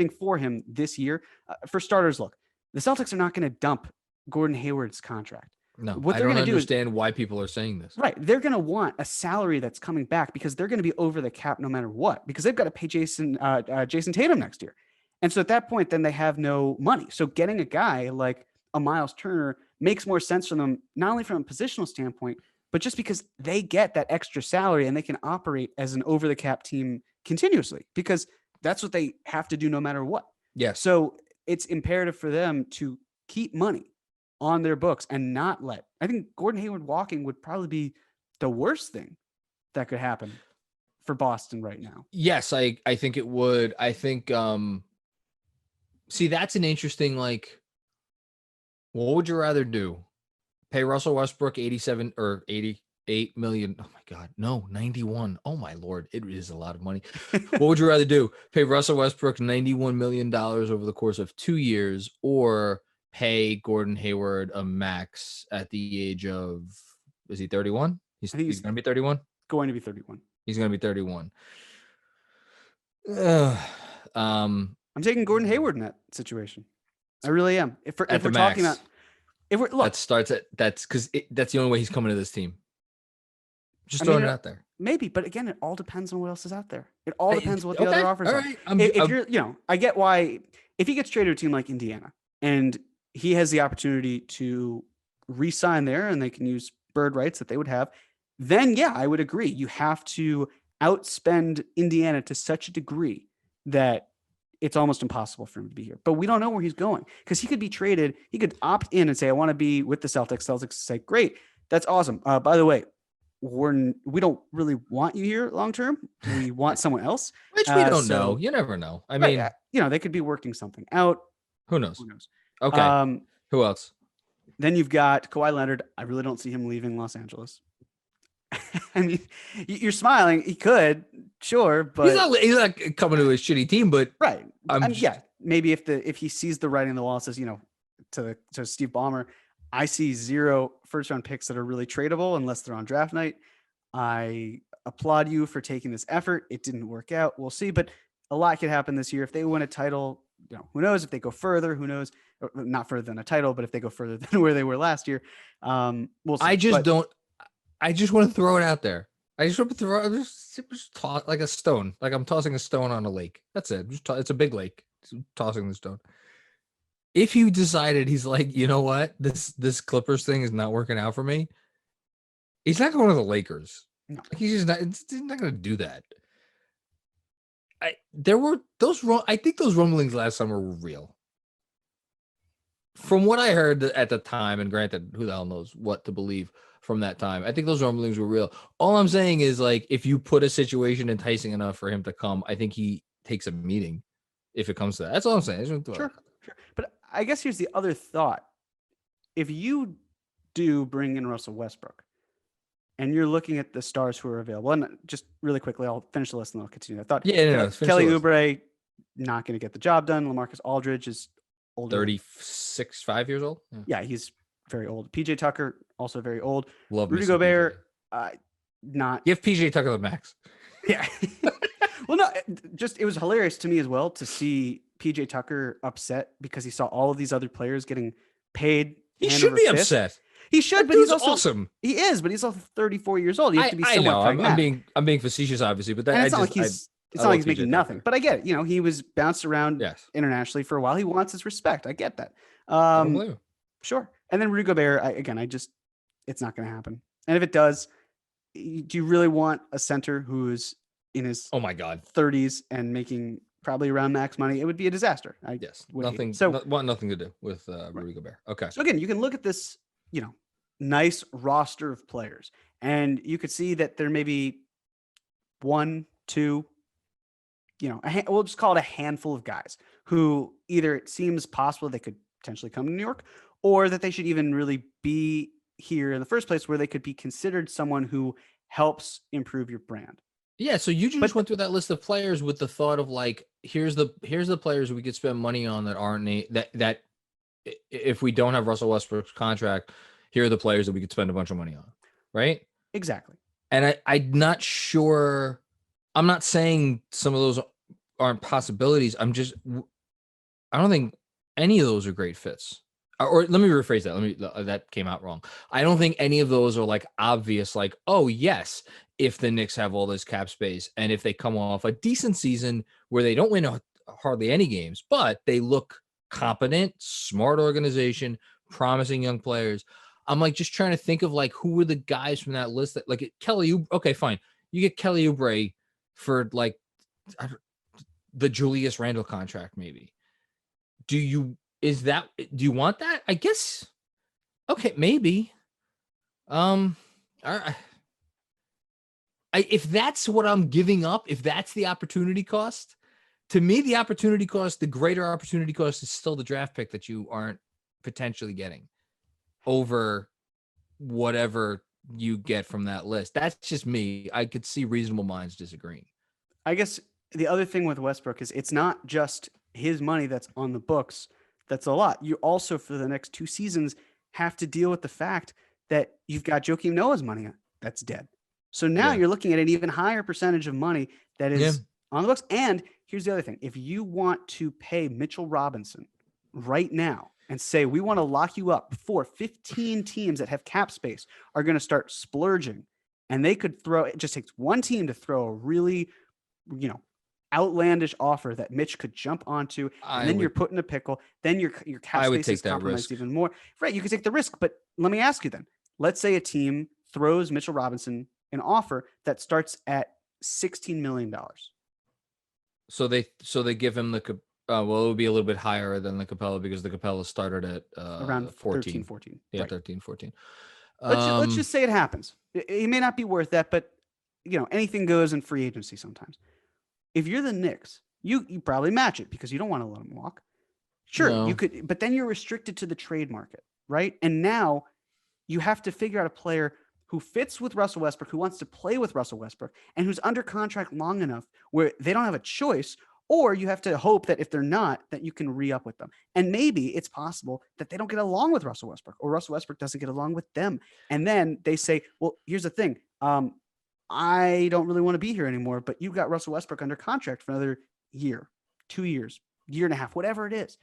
for him this year. For starters, look, the Celtics are not going to dump Gordon Hayward's contract. No, what they're going to do understand why people are saying this. Right. They're going to want a salary that's coming back because they're going to be over the cap no matter what, because they've got to pay Jason Tatum next year. And so at that point, then they have no money. So getting a guy like a Miles Turner makes more sense for them, not only from a positional standpoint, but just because they get that extra salary and they can operate as an over the cap team continuously because that's what they have to do no matter what. Yeah. So it's imperative for them to keep money on their books and not I think Gordon Hayward walking would probably be the worst thing that could happen for Boston right now. Yes, I think it would. I think, see, that's an interesting, what would you rather do? Pay Russell Westbrook 87 or 80 $8 million. Oh my God. No, 91. Oh my Lord. It is a lot of money. What would you rather do? Pay Russell Westbrook $91 million over the course of 2 years, or pay Gordon Hayward a max at the age of, is he 31? He's going to be 31? Going to be 31. He's going to be 31. I'm taking Gordon Hayward in that situation. I really am. If we're max, talking about, that's because that's the only way he's coming to this team. Just throwing it out there. Maybe, but again, it all depends on what else is out there. It all depends on what the other offers all are. Right. If you're, I get why, if he gets traded to a team like Indiana and he has the opportunity to re-sign there and they can use bird rights that they would have, then yeah, I would agree. You have to outspend Indiana to such a degree that it's almost impossible for him to be here. But we don't know where he's going, because he could be traded. He could opt in and say, I want to be with the Celtics. Celtics say, great, that's awesome. By the way, we don't really want you here long term. We want someone else. Which we don't know. You never know. I mean, they could be working something out. Who knows? Okay. Who else? Then you've got Kawhi Leonard. I really don't see him leaving Los Angeles. I mean, you're smiling. He could, sure, but he's not coming to a shitty team. But right, maybe if he sees the writing on the wall and says, to Steve Ballmer, I see 0 first-round picks that are really tradable unless they're on draft night. I applaud you for taking this effort. It didn't work out. We'll see, but a lot could happen this year. If they win a title, who knows? If they go further, who knows? Not further than a title, but if they go further than where they were last year, we'll see. I just want to throw it out there. I just want to just toss like a stone, like I'm tossing a stone on a lake. That's it. It's a big lake. Just tossing the stone. If he decided he's like, you know what, this Clippers thing is not working out for me, he's not going to the Lakers. No. He's not going to do that. I think those rumblings last summer were real. From what I heard at the time, and granted, who the hell knows what to believe from that time, I think those rumblings were real. All I'm saying is, like, if you put a situation enticing enough for him to come, I think he takes a meeting if it comes to that. That's all I'm saying. Sure. But I guess here's the other thought. If you do bring in Russell Westbrook and you're looking at the stars who are available, and just really quickly, I'll finish the list and I'll continue. I thought Kelly Oubre, not going to get the job done. LaMarcus Aldridge is older. 36, 5 years old? Yeah, he's very old. PJ Tucker, also very old. Love Rudy Gobert, not. Give PJ Tucker the max. Yeah. Well, no, it was hilarious to me as well to see PJ Tucker upset because he saw all of these other players getting paid. He should be upset. He should, but he's also awesome. He is, but he's also 34 years old. You have to be somewhat pragmatic. I'm being facetious, obviously, but it's not like he's making nothing. But I get it. He was bounced around internationally for a while. He wants his respect. I get that. Sure. And then Rudy Gobert, it's not going to happen. And if it does, do you really want a center who's in his 30s and making probably around max money? It would be a disaster. Nothing to do with Rudy Gobert. Okay. So again, you can look at this, nice roster of players, and you could see that there may be 1, 2, we'll just call it a handful of guys who either it seems possible they could potentially come to New York, or that they should even really be here in the first place, where they could be considered someone who helps improve your brand. Yeah, so you just went through that list of players with the thought of, like, here's the players we could spend money on that aren't that if we don't have Russell Westbrook's contract, here are the players that we could spend a bunch of money on, right? Exactly. And I'm not sure. I'm not saying some of those aren't possibilities. I don't think any of those are great fits. Or let me rephrase that. That came out wrong. I don't think any of those are like obvious, like, oh yes, if the Knicks have all this cap space and if they come off a decent season where they don't win hardly any games, but they look competent, smart organization, promising young players. I'm like just trying to think of like who were the guys from that list that like Kelly. Okay, fine. You get Kelly Oubre for like the Julius Randle contract, maybe. Do you want that? I guess. Okay, maybe. If that's what I'm giving up, if that's the opportunity cost, to me, the greater opportunity cost is still the draft pick that you aren't potentially getting over whatever you get from that list. That's just me. I could see reasonable minds disagreeing. I guess the other thing with Westbrook is it's not just his money that's on the books. That's a lot. You also, for the next 2 seasons, have to deal with the fact that you've got Joakim Noah's money that's dead. So now you're looking at an even higher percentage of money that is on the books. And here's the other thing. If you want to pay Mitchell Robinson right now and say, we want to lock you up before 15 teams that have cap space are going to start splurging, and they could throw, it just takes one team to throw a really, outlandish offer that Mitch could jump onto, and then you're put in a pickle. Then your cap space is compromised even more. Right. You could take the risk, but let me ask you then, let's say a team throws Mitchell Robinson an offer that starts at $16 million. So they give him the, well, it would be a little bit higher than the Capella because the Capella started at around 14. Yeah, right. 13, 14. Let's just say it happens. It may not be worth that, but anything goes in free agency sometimes. If you're the Knicks, you probably match it because you don't want to let him walk. Sure, you could, but then you're restricted to the trade market, right? And now you have to figure out a player who fits with Russell Westbrook, who wants to play with Russell Westbrook, and who's under contract long enough where they don't have a choice, or you have to hope that if they're not, that you can re-up with them. And maybe it's possible that they don't get along with Russell Westbrook, or Russell Westbrook doesn't get along with them. And then they say, well, here's the thing. I don't really want to be here anymore, but you've got Russell Westbrook under contract for another year, 2 years, year and a half, whatever it is.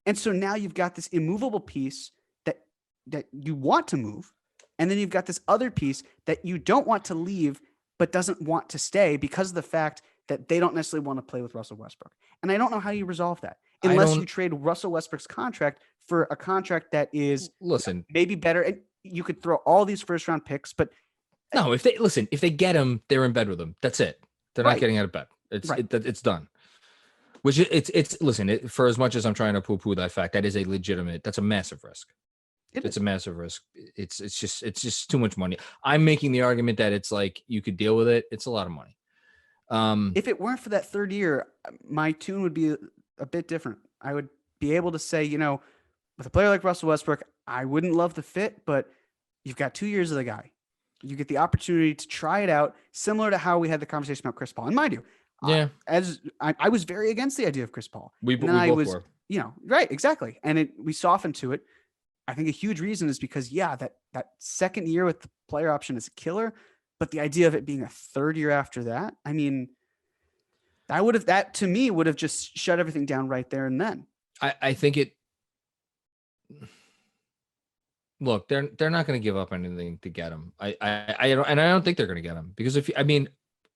And so now you've got this immovable piece that you want to move. And then you've got this other piece that you don't want to leave, but doesn't want to stay because of the fact that they don't necessarily want to play with Russell Westbrook. And I don't know how you resolve that unless you trade Russell Westbrook's contract for a contract that is maybe better. And you could throw all these first round picks, but no, if they get him, they're in bed with him. That's it. They're not getting out of bed. It's done. Which it's for as much as I'm trying to poo-poo that fact, that's a massive risk. It's a massive risk. It's just too much money. I'm making the argument that it's like you could deal with it. It's a lot of money. If it weren't for that third year, my tune would be a bit different. I would be able to say, with a player like Russell Westbrook, I wouldn't love the fit, but you've got 2 years of the guy. You get the opportunity to try it out, similar to how we had the conversation about Chris Paul. And mind you, as I was very against the idea of Chris Paul. We both were. Right, exactly. And we softened to it. I think a huge reason is because, that second year with the player option is a killer, but the idea of it being a third year after that, I mean, that to me would have just shut everything down right there and then. I think it. Look, they're not going to give up anything to get him. I don't think they're going to get him because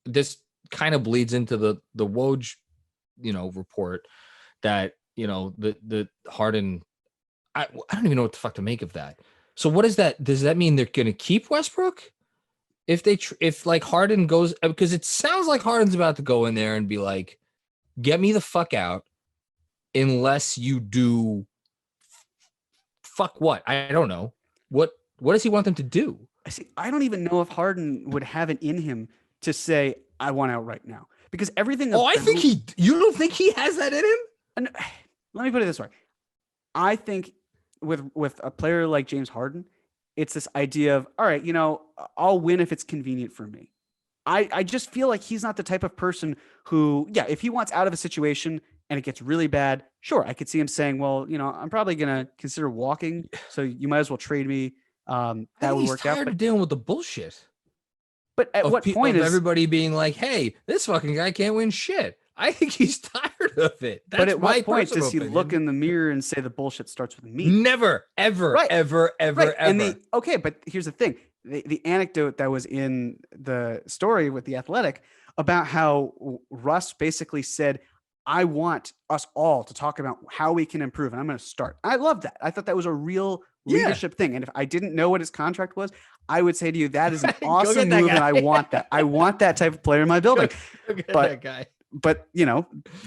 this kind of bleeds into the Woj, report that the Harden. I don't even know what the fuck to make of that. So what is that? Does that mean they're going to keep Westbrook? If Harden goes, because it sounds like Harden's about to go in there and be like, get me the fuck out unless you do fuck what? I don't know. What does he want them to do? I don't even know if Harden would have it in him to say, I want out right now. Because everything. Oh, you don't think he has that in him? And let me put it this way. I think with a player like James Harden, it's this idea of, all right, I'll win if it's convenient for me. I just feel like he's not the type of person who, if he wants out of a situation and it gets really bad, sure, I could see him saying, well, I'm probably going to consider walking, so you might as well trade me. That would work out. He's tired of dealing with the bullshit. But at what point is everybody being like, hey, this fucking guy can't win shit? I think he's tired of it. But at what point does he look in the mirror and say the bullshit starts with me? Never, ever, ever, ever. And but here's the thing. The anecdote that was in the story with The Athletic about how Russ basically said, I want us all to talk about how we can improve, and I'm going to start. I love that. I thought that was a real leadership thing. And if I didn't know what his contract was, I would say to you, that is an awesome move, and I want that. I want that type of player in my building. That guy. But,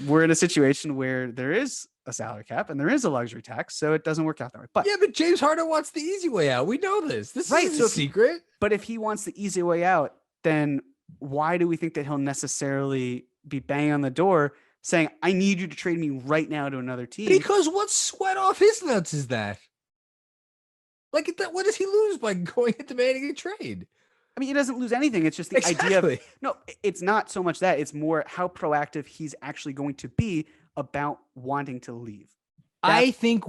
we're in a situation where there is a salary cap and there is a luxury tax, so it doesn't work out that way. But James Harden wants the easy way out. We know this. This is a secret. But if he wants the easy way out, then why do we think that he'll necessarily be banging on the door saying, I need you to trade me right now to another team? Because what sweat off his nuts is that? Like, what does he lose by going and demanding a trade? I mean, he doesn't lose anything. It's just the idea of, no, it's not so much that. It's more how proactive he's actually going to be about wanting to leave. I think,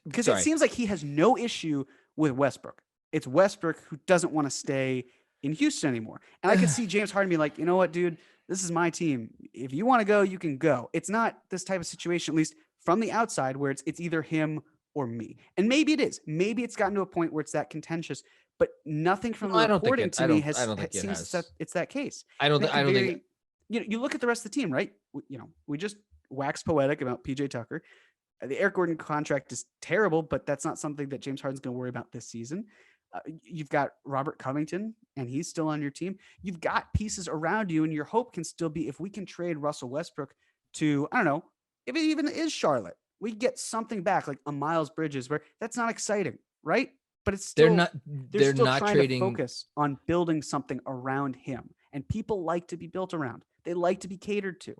because it seems like he has no issue with Westbrook. It's Westbrook who doesn't want to stay in Houston anymore. And I could see James Harden be like, you know what, dude, this is my team. If you want to go, you can go. It's not this type of situation, at least from the outside, where it's either him or me. And maybe it is. Maybe it's gotten to a point where it's that contentious, but nothing from the reporting to me seems that it's that case. I don't think you look at the rest of the team, right? We just waxed poetic about PJ Tucker. The Eric Gordon contract is terrible, but that's not something that James Harden's going to worry about this season. You've got Robert Covington, and he's still on your team. You've got pieces around you, and your hope can still be if we can trade Russell Westbrook to, I don't know, if it even is Charlotte, we get something back like a Miles Bridges, where that's not exciting, right? But it's still they're still not trying trading. To focus on building something around him, and people like to be built around. They like to be catered to.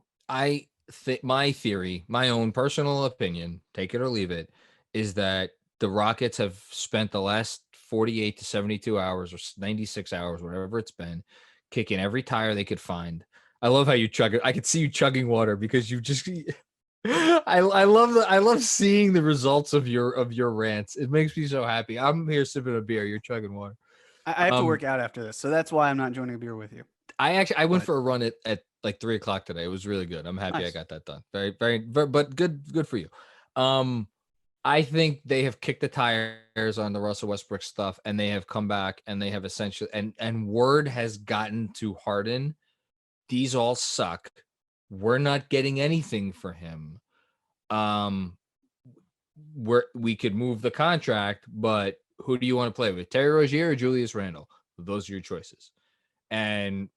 My theory, my own personal opinion, take it or leave it, is that the Rockets have spent the last 48 to 72 hours or 96 hours, whatever it's been, kicking every tire they could find. I love how you chug it. I could see you chugging water because you just I love seeing the results of your rants. It makes me so happy. I'm here sipping a beer. You're chugging water. I have to work out after this, so that's why I'm not joining a beer with you. I went for a run at like 3:00 today. It was really good. I'm happy I got that done. Very, very, but good for you. I think they have kicked the tires on the Russell Westbrook stuff, and they have come back and they have essentially and word has gotten to Harden. These all suck. We're not getting anything for him. We could move the contract, but who do you want to play with? Terry Rozier or Julius Randle? Those are your choices. And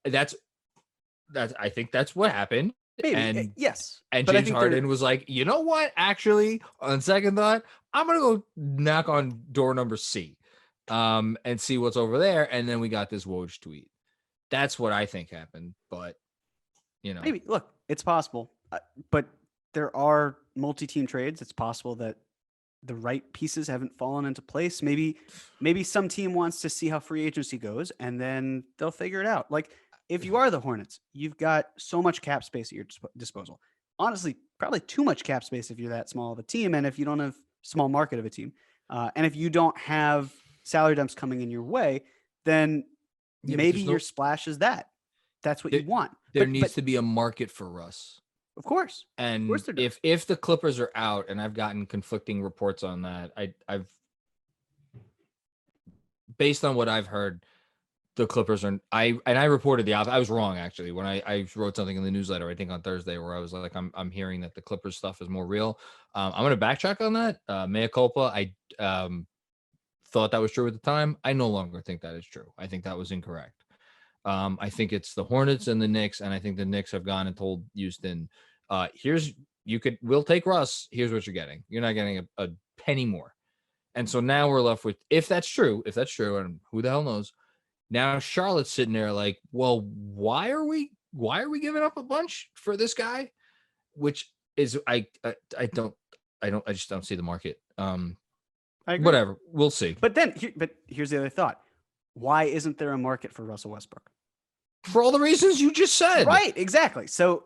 I think that's what happened. Maybe. And yes. And James Harden was like, you know what? Actually, on second thought, I'm gonna go knock on door number C, and see what's over there. And then we got this Woj tweet. That's what I think happened. But maybe look, it's possible. But there are multi-team trades. It's possible that the right pieces haven't fallen into place. Maybe some team wants to see how free agency goes, and then they'll figure it out. Like, if you are the Hornets, you've got so much cap space at your disposal. Honestly, probably too much cap space if you're that small of a team, and if you don't have small market of a team, and if you don't have salary dumps coming in your way, then maybe your splash is that. That's what you want. There needs to be a market for Russ. Of course. And if the Clippers are out, and I've gotten conflicting reports on that, I've based on what I've heard, the Clippers are. I reported I was wrong actually when I wrote something in the newsletter, I think on Thursday, where I was like, I'm hearing that the Clippers stuff is more real. I'm going to backtrack on that. Mea culpa. I thought that was true at the time. I no longer think that is true. I think that was incorrect. I think it's the Hornets and the Knicks, and I think the Knicks have gone and told Houston, we'll take Russ. Here's what you're getting. You're not getting a penny more. And so now we're left with, if that's true, and who the hell knows, now Charlotte's sitting there like, well, why are we giving up a bunch for this guy? Which is, I just don't see the market. Whatever, we'll see. But here's the other thought. Why isn't there a market for Russell Westbrook? For all the reasons you just said. Right, exactly. So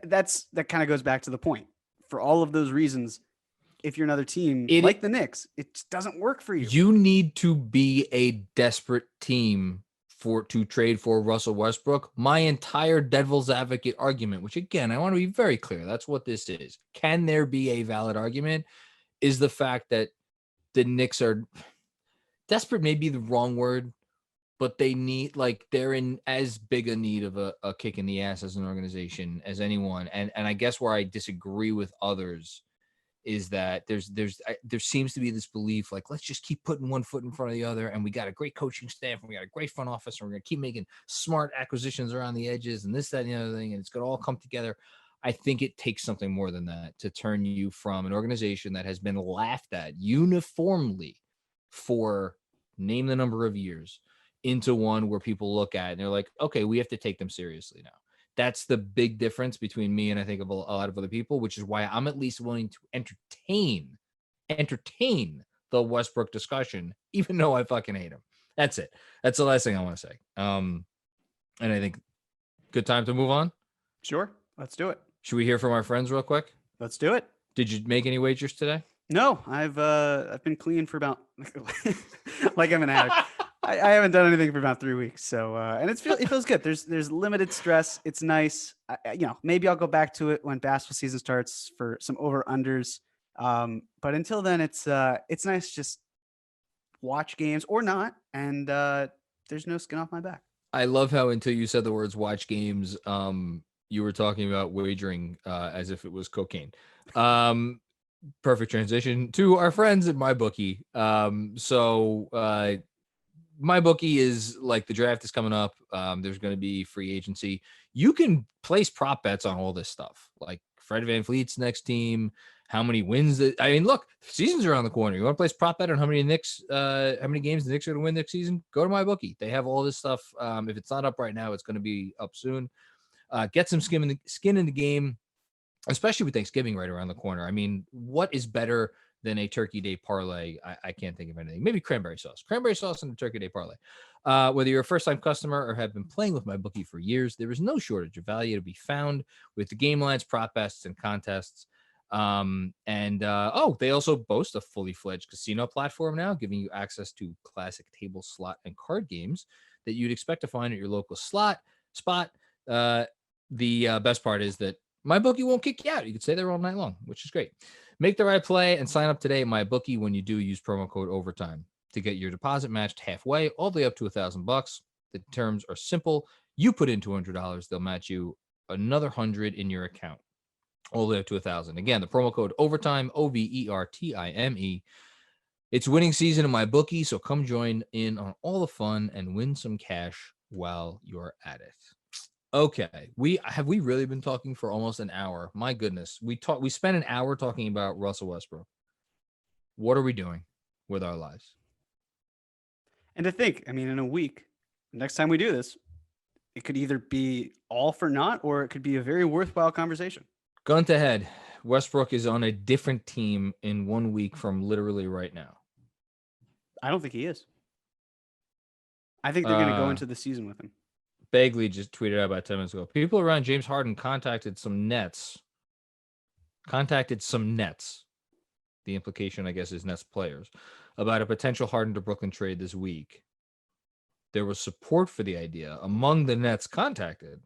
that kind of goes back to the point. For all of those reasons, if you're another team like the Knicks, it just doesn't work for you. You need to be a desperate team to trade for Russell Westbrook. My entire devil's advocate argument, which again, I want to be very clear, that's what this is. Can there be a valid argument? Is the fact that the Knicks are desperate, may be the wrong word, but they're in as big a need of a kick in the ass as an organization as anyone. And I guess where I disagree with others is that there seems to be this belief, like, let's just keep putting one foot in front of the other, and we got a great coaching staff, and we got a great front office, and we're going to keep making smart acquisitions around the edges, and this, that, and the other thing, and it's going to all come together. I think it takes something more than that to turn you from an organization that has been laughed at uniformly for name the number of years into one where people look at and they're like, okay, we have to take them seriously now. That's the big difference between me and I think of a lot of other people, which is why I'm at least willing to entertain the Westbrook discussion, even though I fucking hate him. That's it. That's the last thing I want to say. And I think good time to move on. Sure. Let's do it. Should we hear from our friends real quick? Let's do it. Did you make any wagers today? No, I've been clean for about like I'm an addict. I haven't done anything for about 3 weeks. So and it feels good. There's limited stress. It's nice. Maybe I'll go back to it when basketball season starts for some over unders. But until then, it's nice just watch games or not, and there's no skin off my back. I love how until you said the words watch games, you were talking about wagering as if it was cocaine. Perfect transition to our friends at MyBookie. MyBookie is like the draft is coming up. There's going to be free agency. You can place prop bets on all this stuff, like Fred VanVleet's next team, how many wins look, season's around the corner. You want to place prop bet on how many games the Knicks are going to win next season? Go to MyBookie. They have all this stuff. If it's not up right now, it's going to be up soon. Get some skin in the game, especially with Thanksgiving right around the corner. I mean, what is better than a Turkey Day parlay? I can't think of anything. Maybe cranberry sauce and a Turkey Day parlay. Whether you're a first-time customer or have been playing with MyBookie for years, there is no shortage of value to be found with the game lines, prop bets, and contests. They also boast a fully fledged casino platform now, giving you access to classic table, slot, and card games that you'd expect to find at your local slot spot. The best part is that MyBookie won't kick you out. You can stay there all night long, which is great. Make the right play and sign up today at MyBookie. When you do, use promo code OVERTIME to get your deposit matched halfway, all the way up to $1,000. The terms are simple. You put in $200, they'll match you another $100 in your account, all the way up to $1,000. Again, the promo code OVERTIME, OVERTIME. It's winning season in MyBookie, so come join in on all the fun and win some cash while you're at it. Okay, we really been talking for almost an hour. My goodness, we spent an hour talking about Russell Westbrook. What are we doing with our lives? And to think, in a week, next time we do this, it could either be all for naught or it could be a very worthwhile conversation. Gun to head, Westbrook is on a different team in 1 week from literally right now. I don't think he is. I think they're going to go into the season with him. Bagley just tweeted out about 10 minutes ago. People around James Harden contacted some Nets. The implication, I guess, is Nets players about a potential Harden to Brooklyn trade this week. There was support for the idea among the Nets contacted,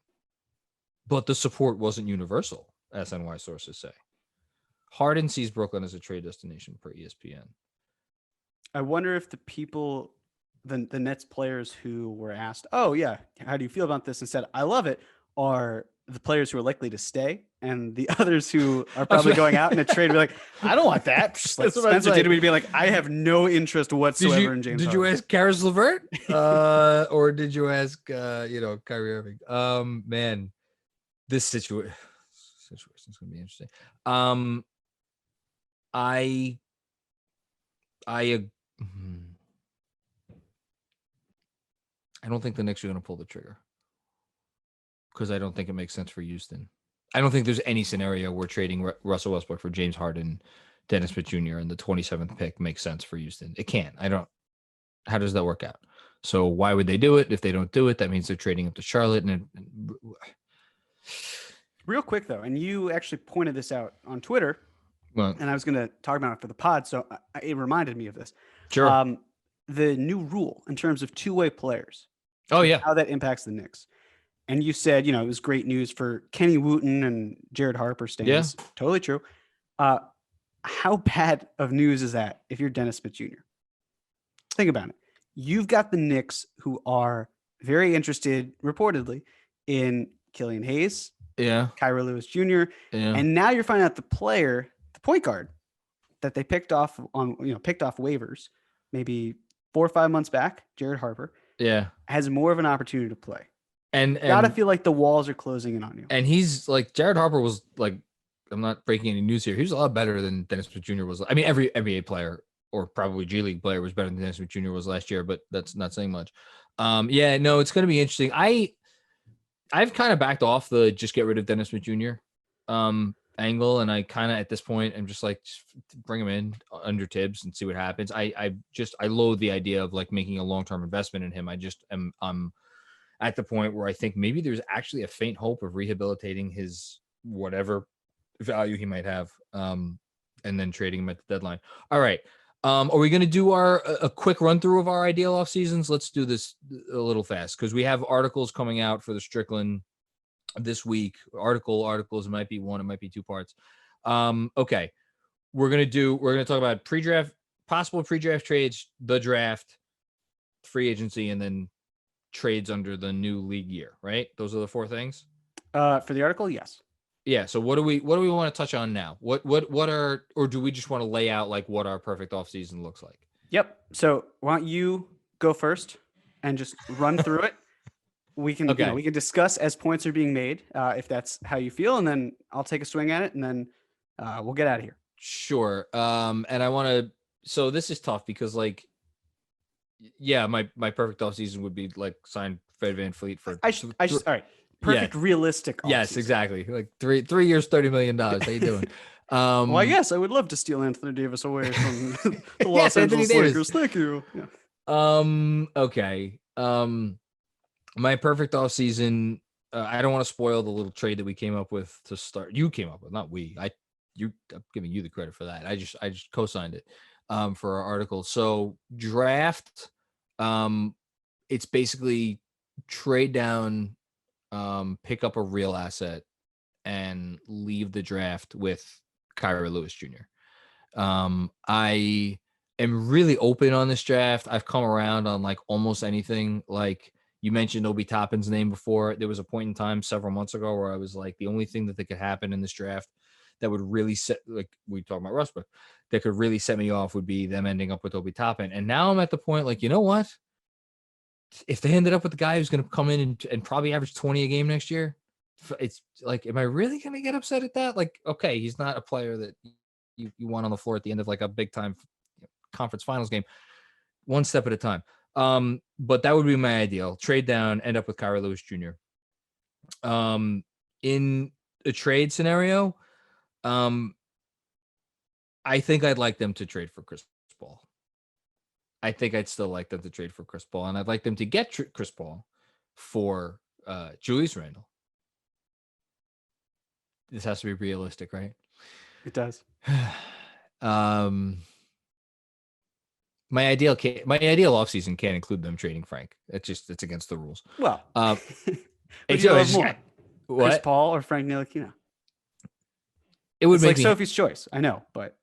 but the support wasn't universal, SNY sources say. Harden sees Brooklyn as a trade destination per ESPN. I wonder if the people, the Nets players who were asked, oh, yeah, how do you feel about this? And said, I love it, are the players who are likely to stay, and the others who are probably going out in a trade be like, I don't want that. Just like Spencer did, we'd be like, I have no interest whatsoever in James Harden. Did you ask Karis LeVert? Or did you ask, Kyrie Irving? Man, this situation's going to be interesting. I don't think the Knicks are going to pull the trigger because I don't think it makes sense for Houston. I don't think there's any scenario where trading Russell Westbrook for James Harden, Dennis Smith Jr. and the 27th pick makes sense for Houston. It can't. How does that work out? So why would they do it? If they don't do it, that means they're trading up to Charlotte. Real quick, though, and you actually pointed this out on Twitter, and I was going to talk about it for the pod, so it reminded me of this. Sure. The new rule in terms of two-way players. Oh, yeah. How that impacts the Knicks. And you said, it was great news for Kenny Wooten and Jared Harper stands. Yeah. Totally true. How bad of news is that if you're Dennis Smith Jr.? Think about it. You've got the Knicks who are very interested, reportedly, in Killian Hayes, Kyra Lewis Jr., and now you're finding out the player, the point guard, that they picked off waivers, maybe 4 or 5 months back, Jared Harper, has more of an opportunity to play. And gotta feel like the walls are closing in on you. And he's like, Jared Harper was like, I'm not breaking any news here. He was a lot better than Dennis Smith Jr. was. I mean, every NBA player or probably G League player was better than Dennis Smith Jr. was last year, but that's not saying much. It's going to be interesting. I've kind of backed off the just get rid of Dennis Smith Jr. angle, and I kind of at this point am just like, just bring him in under Tibbs and see what happens. I loathe the idea of like making a long-term investment in him. I'm at the point where I think maybe there's actually a faint hope of rehabilitating his whatever value he might have, and then trading him at the deadline. All right. Are we going to do a quick run through of our ideal off seasons? Let's do this a little fast because we have articles coming out for the Strickland this week. Articles, it might be one, it might be two parts. Okay. We're going to talk about possible pre-draft trades, the draft, free agency, and then trades under the new league year, right? Those are the four things. For the article, yes. Yeah. So what do we want to touch on now? What are, or do we just want to lay out like what our perfect offseason looks like? Yep. So why don't you go first and just run through it? We can, we can discuss as points are being made, if that's how you feel, and then I'll take a swing at it, and then we'll get out of here. Sure. And I want to. So this is tough because, like, yeah, my perfect offseason would be like sign Fred VanVleet for. All right. Perfect, realistic. Yes, exactly. Like 3 years, $30 million. How you doing? Well, yes, I would love to steal Anthony Davis away from the Los Angeles Lakers. Thank you. Yeah. Okay. My perfect offseason. I don't want to spoil the little trade that we came up with to start. You came up with, not we. I'm giving you the credit for that. I just co-signed it for our article. So draft. It's basically trade down, pick up a real asset, and leave the draft with Kyrie Lewis Jr. I am really open on this draft. I've come around on like almost anything. Like you mentioned Obi Toppin's name before. There was a point in time several months ago where I was like, the only thing that could happen in this draft that would really set, like we talk about Westbrook, that could really set me off would be them ending up with Obi Toppin. And now I'm at the point like, you know what? If they ended up with the guy who's going to come in and probably average 20 a game next year, it's like, am I really going to get upset at that? Like, okay, he's not a player that you want on the floor at the end of like a big time conference finals game, one step at a time. But that would be my ideal. Trade down, end up with Kyrie Lewis Jr. In a trade scenario, I think I'd like them to trade for Chris Paul. I think I'd still like them to trade for Chris Paul, and I'd like them to get Chris Paul for Julius Randle. This has to be realistic, right? It does. My ideal offseason can't include them trading Frank. It's against the rules. Well, it's more. What? Chris Paul or Frank Ntilikina? It would make like Sophie's choice. I know, but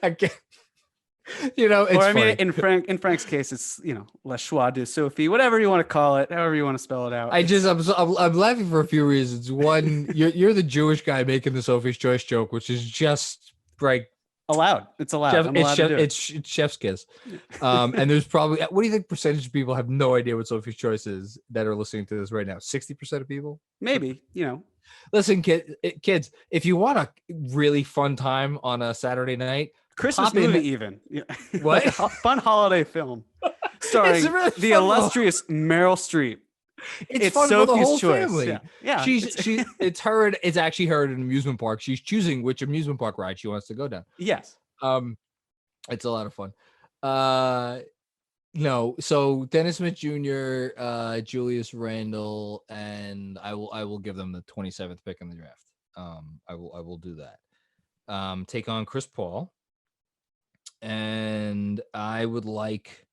I can't. It's funny. In Frank's case, it's le choix de Sophie, whatever you want to call it, however you want to spell it out. I'm laughing for a few reasons. One, you're the Jewish guy making the Sophie's choice joke, which is just like allowed. It's allowed. It's chef's kiss. And there's probably, what do you think percentage of people have no idea what Sophie's choice is that are listening to this right now? 60% of people? Maybe, Listen, kids, if you want a really fun time on a Saturday night, Christmas movie even. What? Like a fun holiday film starring really the illustrious Meryl Streep. It's fun Sophie's for the whole choice. Family. Yeah. It's actually her at an amusement park. She's choosing which amusement park ride she wants to go down. Yes. It's a lot of fun. No, so Dennis Smith Jr., Julius Randle, and I will give them the 27th pick in the draft. I will do that. Take on Chris Paul. And I would like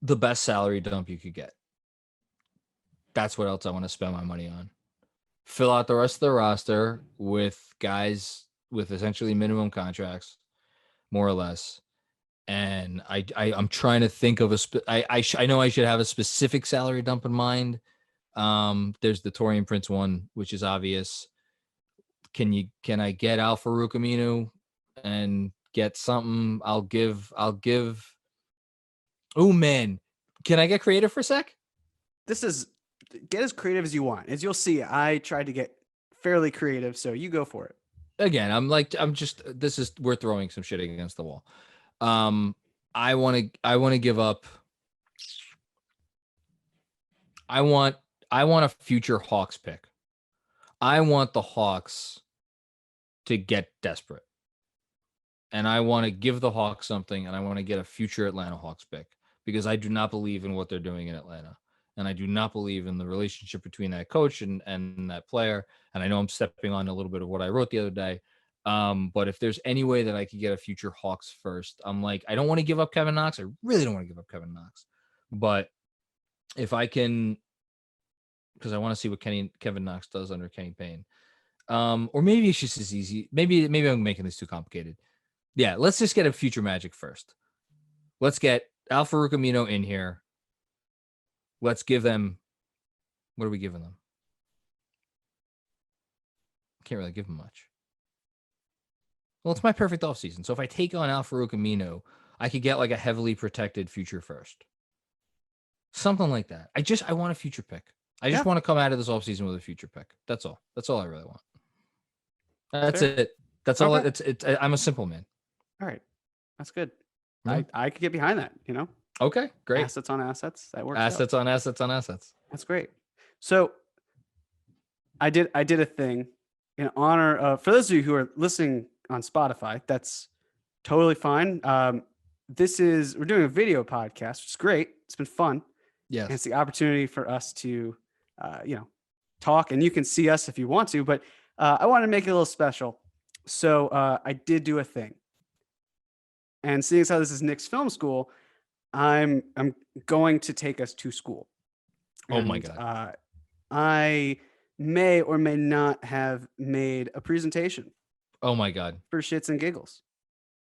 the best salary dump you could get. That's what else I want to spend my money on. Fill out the rest of the roster with guys with essentially minimum contracts, more or less. And I'm trying to think of I know I should have a specific salary dump in mind. There's the Taurean Prince one, which is obvious. Can I get Al-Farouq Aminu and get something? I'll give. Oh man, can I get creative for a sec? Get as creative as you want. As you'll see, I tried to get fairly creative, so you go for it. Again, we're throwing some shit against the wall. I want to give up I want a future Hawks pick. I want the Hawks to get desperate. And I want to give the Hawks something, and I want to get a future Atlanta Hawks pick because I do not believe in what they're doing in Atlanta. And I do not believe in the relationship between that coach and that player. And I know I'm stepping on a little bit of what I wrote the other day. But if there's any way that I could get a future Hawks first, I'm like, I don't want to give up Kevin Knox. I really don't want to give up Kevin Knox. But if I can, because I want to see what Kevin Knox does under Kenny Payne. Or maybe it's just as easy. Maybe I'm making this too complicated. Yeah, let's just get a future Magic first. Let's get Al-Farouq Amino in here. Let's give them, what are we giving them? Can't really give them much. Well, it's my perfect offseason. So if I take on Al-Farouq Amino, I could get like a heavily protected future first. Something like that. I want a future pick. I just want to come out of this offseason with a future pick. That's all. That's all I really want. That's Fair. It. That's all. It's. I'm a simple man. All right. That's good. Yeah. I could get behind that, you know? Okay, great. Assets on assets. That works. Assets on assets on assets. That's great. So I did a thing in honor of, for those of you who are listening on Spotify, that's totally fine. We're doing a video podcast, which is great. It's been fun. Yes. And it's the opportunity for us to, talk, and you can see us if you want to, but I wanted to make it a little special. So I did do a thing. And seeing as how this is Knicks Film School, I'm going to take us to school. Oh my God. I may or may not have made a presentation. Oh my God. For shits and giggles.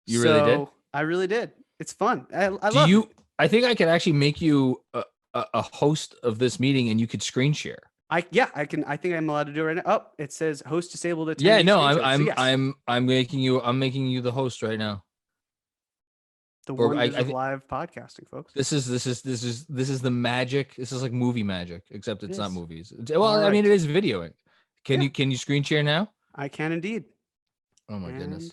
You really did? I really did. It's fun. I love it. I think I could actually make you a host of this meeting, and you could screen share. I can. I think I'm allowed to do it right now. Oh, it says host disabled attendee. Yeah, no, I'm making you the host right now. The wonders of live podcasting, folks. This is the magic. This is like movie magic, except it's not movies. Well, right. I mean, it is videoing. Can you screen share now? I can indeed. Oh my goodness.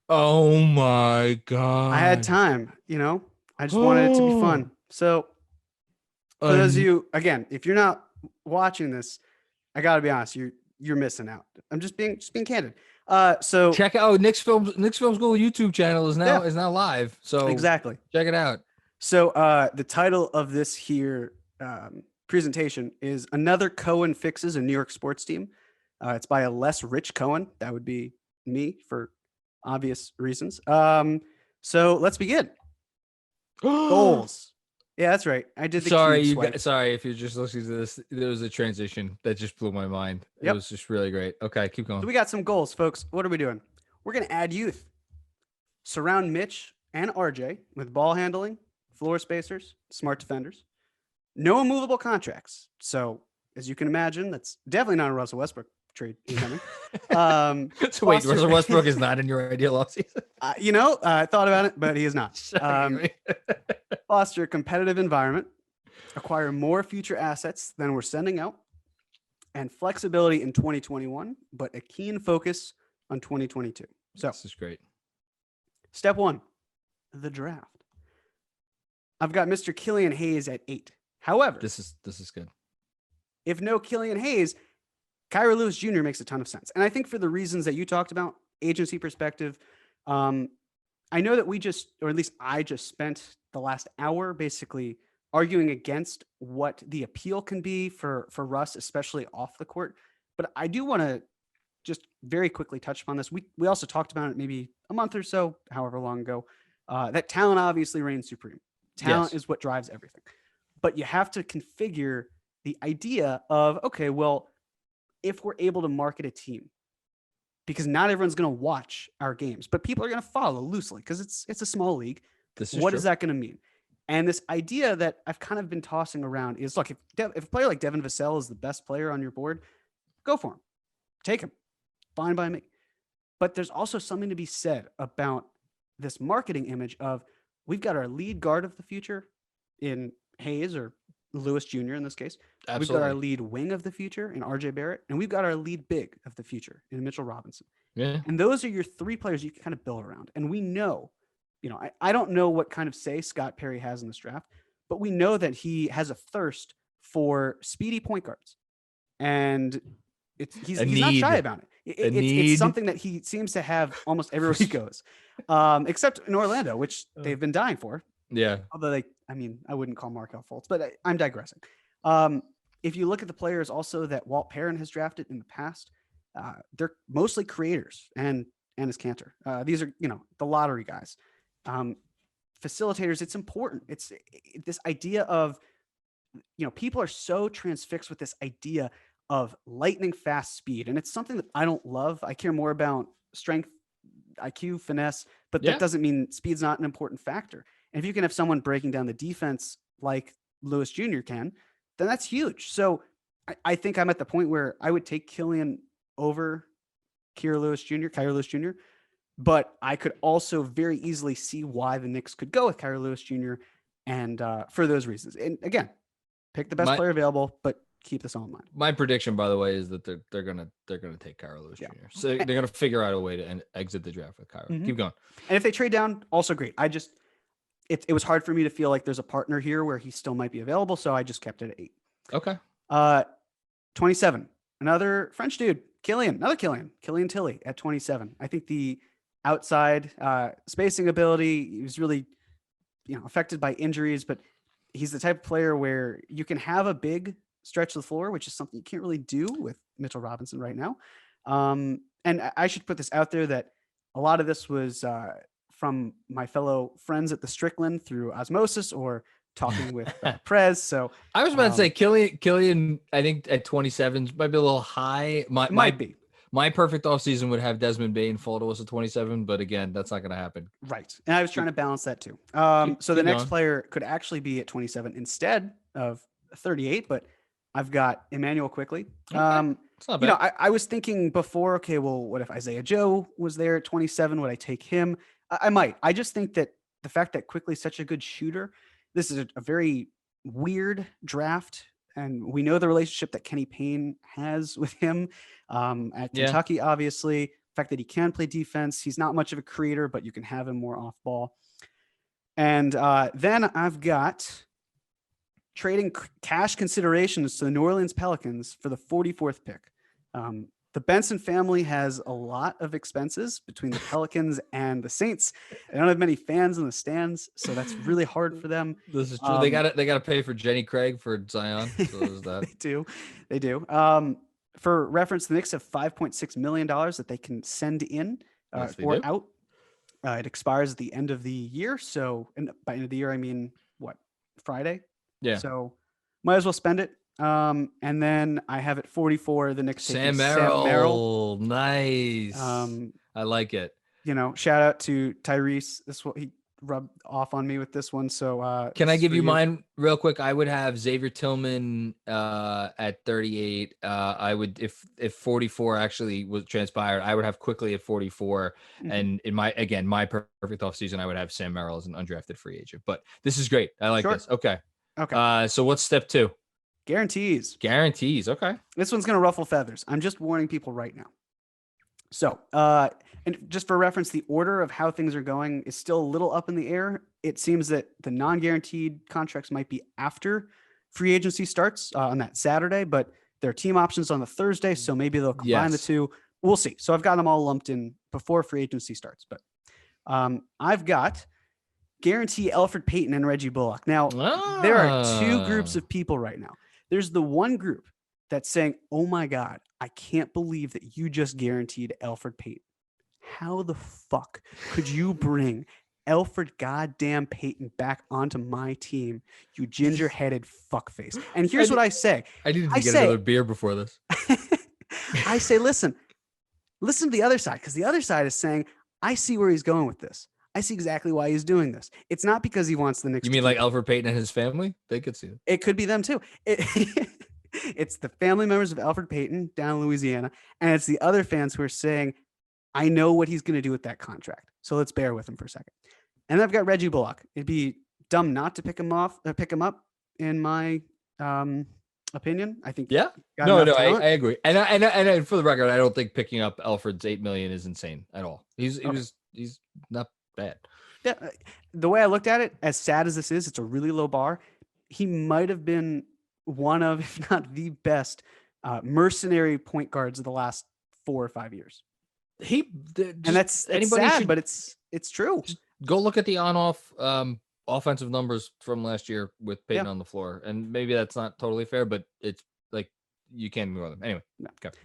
Oh my God. I had time, I just wanted it to be fun. So for those of you, again, if you're not watching this, I gotta be honest, you're missing out. I'm just being candid. So check out Knicks Film School YouTube channel is now live. So exactly, check it out. So the title of this here presentation is Another Cohen Fixes a New York Sports Team. It's by a less rich Cohen. That would be me for obvious reasons. So let's begin. Goals. Yeah, that's right. I did the sorry if you're just listening to this. There was a transition that just blew my mind. It was just really great. Okay, keep going. So we got some goals, folks. What are we doing? We're going to add youth. Surround Mitch and RJ with ball handling, floor spacers, smart defenders. No immovable contracts. So as you can imagine, that's definitely not a Russell Westbrook trade incoming. So wait, Russell Westbrook is not in your ideal offseason? I thought about it, but he is not. Foster a competitive environment, acquire more future assets than we're sending out, and flexibility in 2021, but a keen focus on 2022. So this is great. Step 1, the draft. I've got Mr. Killian Hayes at 8. However, this is good. If no Killian Hayes, Kyra Lewis Jr. makes a ton of sense. And I think for the reasons that you talked about, agency perspective, I know that I just spent the last hour basically arguing against what the appeal can be for Russ, especially off the court. But I do want to just very quickly touch upon this. We also talked about it maybe a month or so, however long ago, that talent obviously reigns supreme. Talent is what drives everything. But you have to configure the idea of, okay, well, if we're able to market a team, because not everyone's going to watch our games, but people are going to follow loosely because it's a small league. What is that going to mean? And this idea that I've kind of been tossing around is, look, if a player like Devin Vassell is the best player on your board, go for him. Take him. Fine by me. But there's also something to be said about this marketing image of, we've got our lead guard of the future in Hayes, or Lewis Jr. in this case. Absolutely. We've got our lead wing of the future in RJ Barrett, and we've got our lead big of the future in Mitchell Robinson. Yeah. And those are your 3 players you can kind of build around. And we know, I don't know what kind of say Scott Perry has in this draft, but we know that he has a thirst for speedy point guards, and he's not shy about it. It's something that he seems to have almost everywhere he goes, except in Orlando, which they've been dying for. Yeah. Although I wouldn't call Markelle Fultz, but I'm digressing. If you look at the players also that Walt Perrin has drafted in the past, they're mostly creators and as Cantor. These are, the lottery guys. Facilitators, it's important. It's this idea of, people are so transfixed with this idea of lightning fast speed. And it's something that I don't love. I care more about strength, IQ, finesse, but that doesn't mean speed's not an important factor. And if you can have someone breaking down the defense like Lewis Jr. can, then that's huge. So I think I'm at the point where I would take Killian over Kira Lewis Jr., but I could also very easily see why the Knicks could go with Kyra Lewis Jr. and for those reasons. And again, pick the best player available, but keep this all in mind. My prediction, by the way, is that they're gonna take Kyra Lewis Jr. So they're gonna figure out a way to exit the draft with Kyra. Mm-hmm. Keep going. And if they trade down, also great. It was hard for me to feel like there's a partner here where he still might be available, so I just kept it at 8. Okay. 27. Another French dude, Killian Tilly at 27. I think the outside spacing ability, he was really, affected by injuries, but he's the type of player where you can have a big stretch of the floor, which is something you can't really do with Mitchell Robinson right now. And I should put this out there that a lot of this was from my fellow friends at the Strickland through osmosis or talking with Prez. So I was about to say Killian, I think at 27 might be a little high. Might be. My perfect offseason would have Desmond Bane fall to us at 27, but again, that's not going to happen. Right. And I was trying to balance that too. So the next player could actually be at 27 instead of 38, but I've got Emmanuel Quickly. Okay. It's not bad. I was thinking before, okay, well, what if Isaiah Joe was there at 27? Would I take him? I might. I just think that the fact that Quickly is such a good shooter, this is a very weird draft. And we know the relationship that Kenny Payne has with him at Kentucky, obviously. The fact that he can play defense. He's not much of a creator, but you can have him more off ball. And then I've got trading cash considerations to the New Orleans Pelicans for the 44th pick. The Benson family has a lot of expenses between the Pelicans and the Saints. They don't have many fans in the stands, so that's really hard for them. This is true. They got to pay for Jenny Craig for Zion. So there's that. They do. For reference, the Knicks have $5.6 million that they can send in or out. It expires at the end of the year. So by end of the year, I mean, Friday? Yeah. So might as well spend it. And then I have at 44, the Knicks Sam Merrill. Nice. I like it. Shout out to Tyrese. This what he rubbed off on me with this one. So can I give you mine real quick? I would have Xavier Tillman at 38. I would if 44 actually was transpired, I would have Quickly at 44. Mm-hmm. And in my perfect offseason, I would have Sam Merrill as an undrafted free agent. But this is great. I like this. Okay. So what's step 2? Guarantees. Okay. This one's going to ruffle feathers. I'm just warning people right now. So, and just for reference, the order of how things are going is still a little up in the air. It seems that the non-guaranteed contracts might be after free agency starts on that Saturday, but there are team options on the Thursday, so maybe they'll combine the two. We'll see. So I've got them all lumped in before free agency starts, but I've got guarantee Elfrid Payton and Reggie Bullock. Now, there are two groups of people right now. There's the one group that's saying, oh my God, I can't believe that you just guaranteed Elfrid Payton. How the fuck could you bring Elfrid goddamn Payton back onto my team, you ginger-headed fuckface? And here's what I say. I needed to get another beer before this. I say, listen to the other side, because the other side is saying, I see where he's going with this. I see exactly why he's doing this. It's not because he wants the Knicks. You mean like Elfrid Payton and his family? They could see it. It could be them too. It's the family members of Elfrid Payton down in Louisiana, and it's the other fans who are saying, I know what he's going to do with that contract. So let's bear with him for a second. And then I've got Reggie Bullock. It'd be dumb not to pick him up in my opinion. I think. Yeah. No, I agree. And for the record, I don't think picking up Elfrid's $8 million is insane at all. He's not bad. Yeah. The way I looked at it, as sad as this is, it's a really low bar. he might have been one of, if not the best, mercenary point guards of the last 4 or 5 years. And it's sad, but it's true. Just go look at the on-off offensive numbers from last year with Peyton on the floor, and maybe that's not totally fair, but it's like you can't ignore them anyway. No. Okay.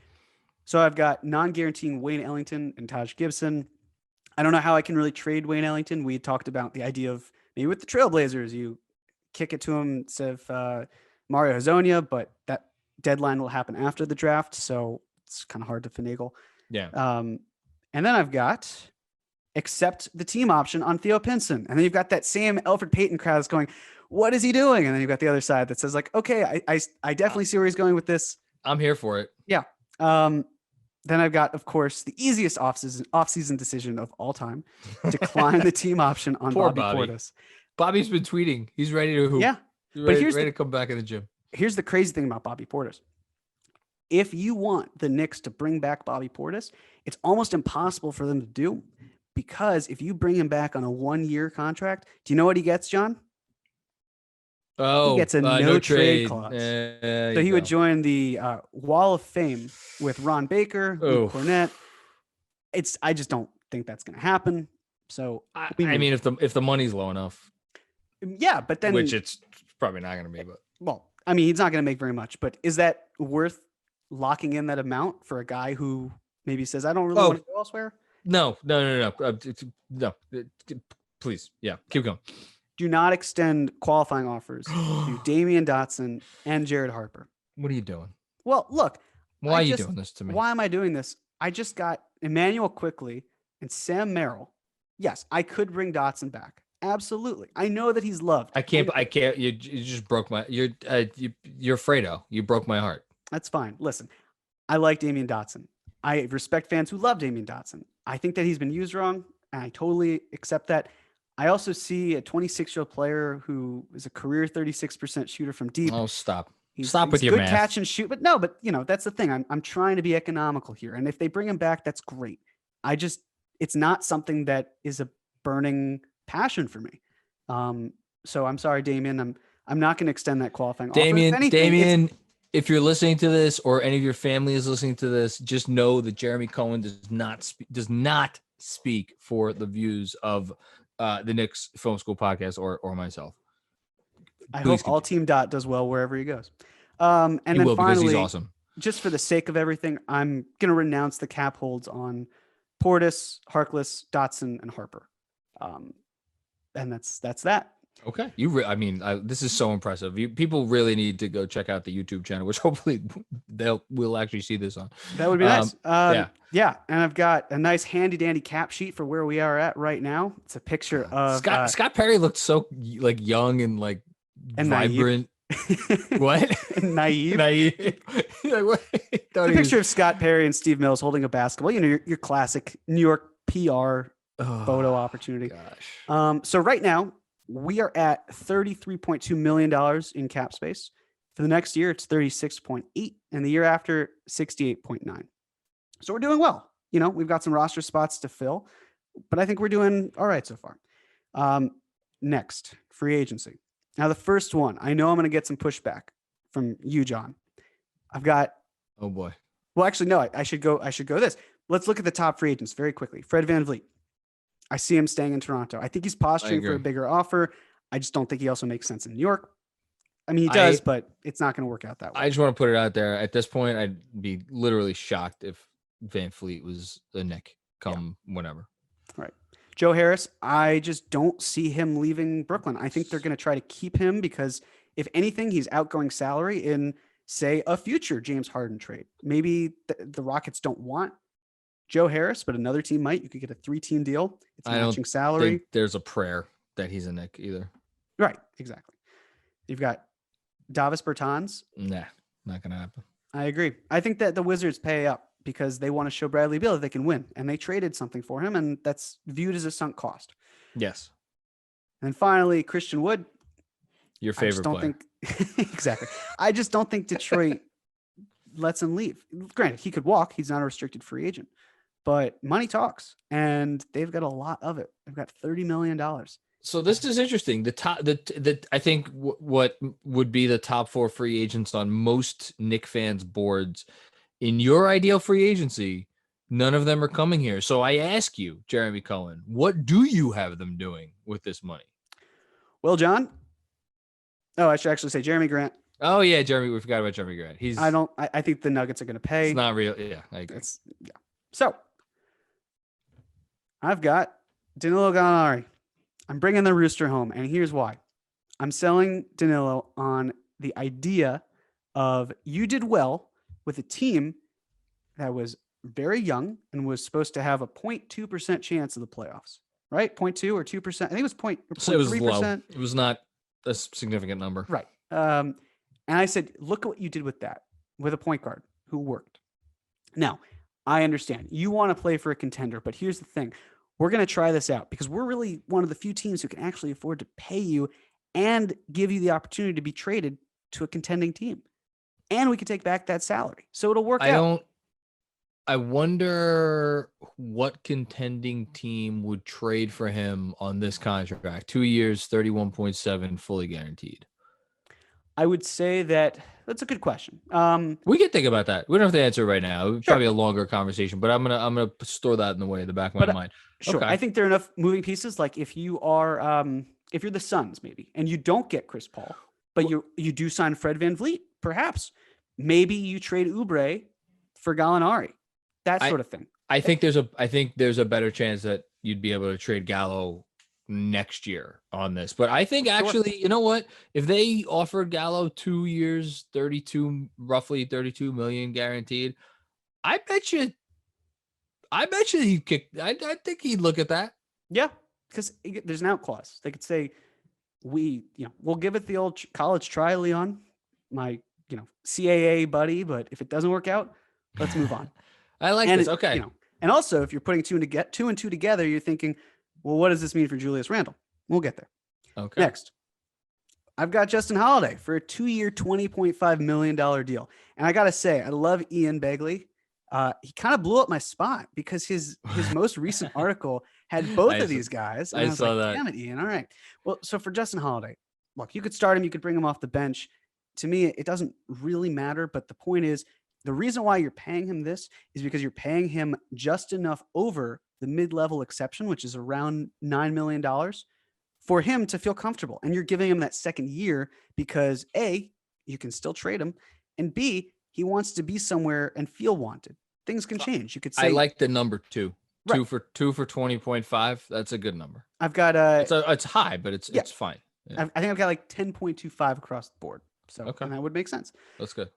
So I've got non-guaranteeing Wayne Ellington and Taj Gibson. I don't know how I can really trade Wayne Ellington. We talked about the idea of maybe with the Trailblazers, you kick it to him instead of Mario Hezonja, but that deadline will happen after the draft, so it's kind of hard to finagle. Yeah. And then I've got accept the team option on Theo Pinson. And then you've got that same Elfrid Payton crowd that's going, what is he doing? And then you've got the other side that says like, okay, I definitely see where he's going with this. I'm here for it. Yeah. Then I've got, of course, the easiest off-season decision of all time. Decline the team option on Bobby Portis. Bobby's been tweeting. He's ready to hoop. Yeah. But he's ready to come back in the gym. Here's the crazy thing about Bobby Portis. If you want the Knicks to bring back Bobby Portis, it's almost impossible for them to do, because if you bring him back on a 1-year contract, do you know what he gets, John? Oh, he gets a no trade clause. So he would join the Wall of Fame with Ron Baker, Luke Cornett. I just don't think that's going to happen. So I mean, if the money's low enough, yeah, but then which it's probably not going to be. But well, I mean, he's not going to make very much. But is that worth locking in that amount for a guy who maybe says, I don't really want to go elsewhere? No. No. Please. Yeah. Keep going. Do not extend qualifying offers to Damian Dotson and Jared Harper. What are you doing? Well, look. Why are you doing this to me? Why am I doing this? I just got Emmanuel Quickley and Sam Merrill. Yes, I could bring Dotson back. Absolutely. I know that he's loved. I can't. You just broke my. You're Fredo. You broke my heart. That's fine. Listen, I like Damian Dotson. I respect fans who love Damian Dotson. I think that he's been used wrong, and I totally accept that. I also see a 26-year-old player who is a career 36% shooter from deep. Oh, stop. Stop with your math. Good catch and shoot. But no, that's the thing. I'm trying to be economical here. And if they bring him back, that's great. It's not something that is a burning passion for me. So I'm sorry, Damian. I'm not going to extend that qualifying offer. Damian, if you're listening to this or any of your family is listening to this, just know that Jeremy Cohen does not speak for the views of the Knicks Film School Podcast or myself. I hope all Team Dot does well wherever he goes. And then finally, because he's awesome. Just for the sake of everything, I'm going to renounce the cap holds on Portis, Harkless, Dotson, and Harper. And that's that. Okay. This is so impressive. People really need to go check out the YouTube channel, which hopefully we'll actually see this on. That would be nice. Yeah. And I've got a nice handy dandy cap sheet for where we are at right now. It's a picture of Scott Perry looked so like young and like and vibrant. What? Naive. It's a picture of Scott Perry and Steve Mills holding a basketball. You know, your classic New York PR photo opportunity. Gosh. So right now we are at $33.2 million in cap space. For the next year, it's 36.8, and the year after, 68.9. So we're doing well. You know, we've got some roster spots to fill, but I think we're doing all right so far. Next, free agency. Now, the first one, I know I'm going to get some pushback from you, John. I've got. Oh boy. Well, actually, no. I should go this. Let's look at the top free agents very quickly. Fred VanVleet. I see him staying in Toronto. I think he's posturing for a bigger offer. I just don't think he also makes sense in New York. I mean, he does, but it's not going to work out that way. I just want to put it out there. At this point, I'd be literally shocked if VanVleet was a Knick come whenever. Right. Joe Harris, I just don't see him leaving Brooklyn. I think they're going to try to keep him because, if anything, he's outgoing salary in, say, a future James Harden trade. Maybe the Rockets don't want Joe Harris, but another team might. You could get a 3-team deal. It's matching salary. I don't think there's a prayer that he's a Knick either. Right, exactly. You've got Davis Bertans. Nah, not going to happen. I agree. I think that the Wizards pay up because they want to show Bradley Beal that they can win, and they traded something for him, and that's viewed as a sunk cost. Yes. And finally, Christian Wood. Your favorite player. Exactly. I just don't think Detroit lets him leave. Granted, he could walk. He's not a restricted free agent. But money talks, and they've got a lot of it. They've got $30 million. So this is interesting. I think what would be the top 4 free agents on most Knick fans' boards in your ideal free agency, none of them are coming here. So I ask you, Jeremy Cohen, what do you have them doing with this money? Well, John. Oh, I should actually say Jeremy Grant. Oh yeah, Jeremy. We forgot about Jeremy Grant. I think the Nuggets are going to pay. It's not real. Yeah, I agree. So I've got Danilo Gallinari. I'm bringing the rooster home, and here's why. I'm selling Danilo on the idea of you did well with a team that was very young and was supposed to have a 0.2% chance of the playoffs, right? 0.2 or 2%. I think it was 0.3%. So it was low. It was not a significant number. Right. And I said, look at what you did with that, with a point guard who worked. Now, I understand you want to play for a contender, but here's the thing. We're going to try this out because we're really one of the few teams who can actually afford to pay you and give you the opportunity to be traded to a contending team. And we can take back that salary. So it'll work out. I wonder what contending team would trade for him on this contract. 2 years, 31.7, fully guaranteed. I would say that's a good question. We can think about that. We don't have to answer right now. It's probably a longer conversation, but I'm gonna store that in the back of my mind. Sure. Okay. I think there are enough moving pieces. Like if you are, if you're the Suns maybe, and you don't get Chris Paul, but you do sign Fred VanVleet, perhaps maybe you trade Oubre for Gallinari, that sort of thing. I think there's a better chance that you'd be able to trade Gallo next year on this. But I think actually, you know what? If they offered Gallo 2 years, roughly 32 million guaranteed, I bet you he'd kick. I think he'd look at that. Yeah, because there's an out clause. They could say, we'll give it the old college try, Leon, my CAA buddy. But if it doesn't work out, let's move on. I like this. Okay. And also, if you're putting two and two together, you're thinking, well, what does this mean for Julius Randle? We'll get there. Okay. Next, I've got Justin Holiday for a 2-year, $20.5 million deal. And I got to say, I love Ian Begley. He kind of blew up my spot because his most recent article had both of these guys. And I was like, damn it, Ian. All right. Well, so for Justin Holiday, look, you could start him. You could bring him off the bench. To me, it doesn't really matter. But the point is, the reason why you're paying him this is because you're paying him just enough over the mid-level exception, which is around $9 million, for him to feel comfortable. And you're giving him that second year because A, you can still trade him, and B, he wants to be somewhere and feel wanted. Things can change. You could say, I like the number 2. Right. 2 for 20.5. That's a good number. I've got it's high, but it's fine. Yeah. I think I've got like 10.25 across the board. So and that would make sense. That's good.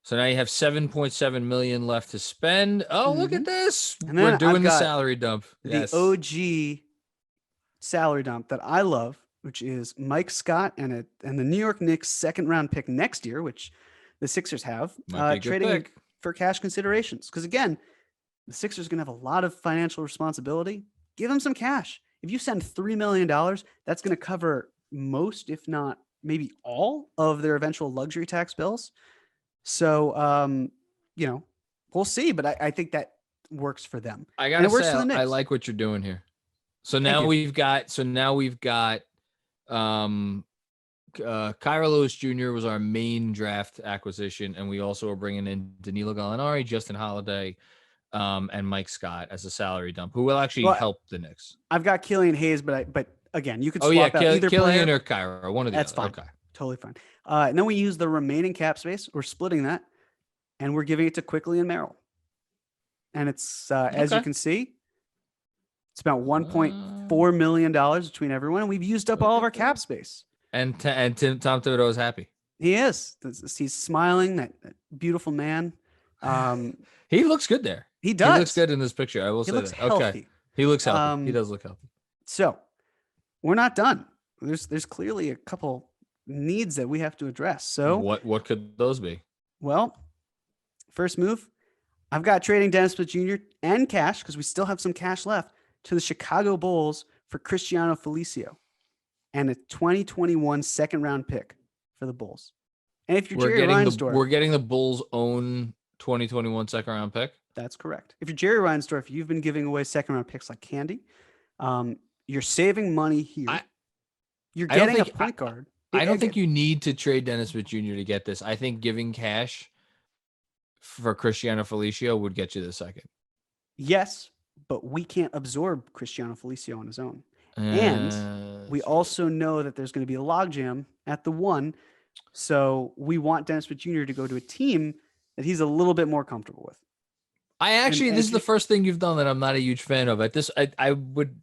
So now you have 7.7 million left to spend. Oh, look at this. And we're doing the salary dump. The OG salary dump that I love, which is Mike Scott and the New York Knicks second round pick next year, which the Sixers have, trading for cash considerations. Because again, the Sixers are going to have a lot of financial responsibility. Give them some cash. If you send $3 million, that's going to cover most, if not maybe all, of their eventual luxury tax bills. So, we'll see, but I think that works for them. I gotta say, I like what you're doing here. So now we've got Kyra Lewis Jr. was our main draft acquisition, and we also are bringing in Danilo Gallinari, Justin Holiday, and Mike Scott as a salary dump, who will actually help the Knicks. I've got Killian Hayes, but again, you could swap out either Killian player or Kyra, one of the That's other. Fine. Okay. Totally fine. And then we use the remaining cap space. We're splitting that, and we're giving it to Quickly and Merrill. And it's, as you can see, it's about $1.4 million between everyone. And we've used up all of our cap space. And Tom Thibodeau is happy. He is. He's smiling, that beautiful man. He looks good there. He does. He looks good in this picture. I will say that. Healthy. Okay. He looks healthy. He does look healthy. So we're not done. There's clearly a couple needs that we have to address. So what could those be? Well, first move, I've got trading Dennis Smith Jr. and cash, because we still have some cash left, to the Chicago Bulls for Cristiano Felicio and a 2021 second round pick for the Bulls. And if you're Jerry Reinsdorf, we're getting the Bulls' own 2021 second round pick. That's correct. If you're Jerry Reinsdorf, you've been giving away second round picks like candy. You're saving money here. You're I don't getting a think- point guard. I don't think you need to trade Dennis Smith Jr. to get this. I think giving cash for Cristiano Felicio would get you the second. Yes, but we can't absorb Cristiano Felicio on his own. And we also know that there's going to be a logjam at the 1. So we want Dennis Smith Jr. to go to a team that he's a little bit more comfortable with. This is the first thing you've done that I'm not a huge fan of. At this, I would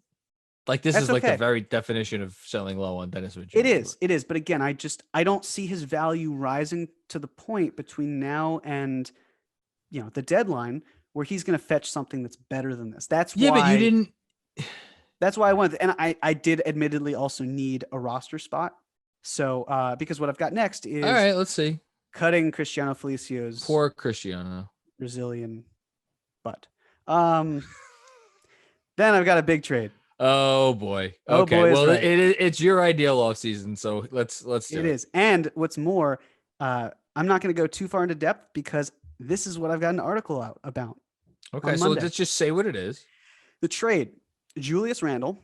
like this is like the very definition of selling low on Dennis Smith Jr. It is. But again, I don't see his value rising to the point between now and the deadline where he's going to fetch something that's better than this. That's why. But you didn't. That's why I wanted, and I did admittedly also need a roster spot. So because what I've got next is all right. Let's see. Cutting Cristiano Felicio's poor Cristiano Brazilian butt. Then I've got a big trade. Oh boy. Okay. Oh boy, well, right. it's your ideal offseason, so let's do it. It is. And what's more, I'm not going to go too far into depth because this is what I've got an article out about. Okay, so let's just say what it is. The trade: Julius Randle,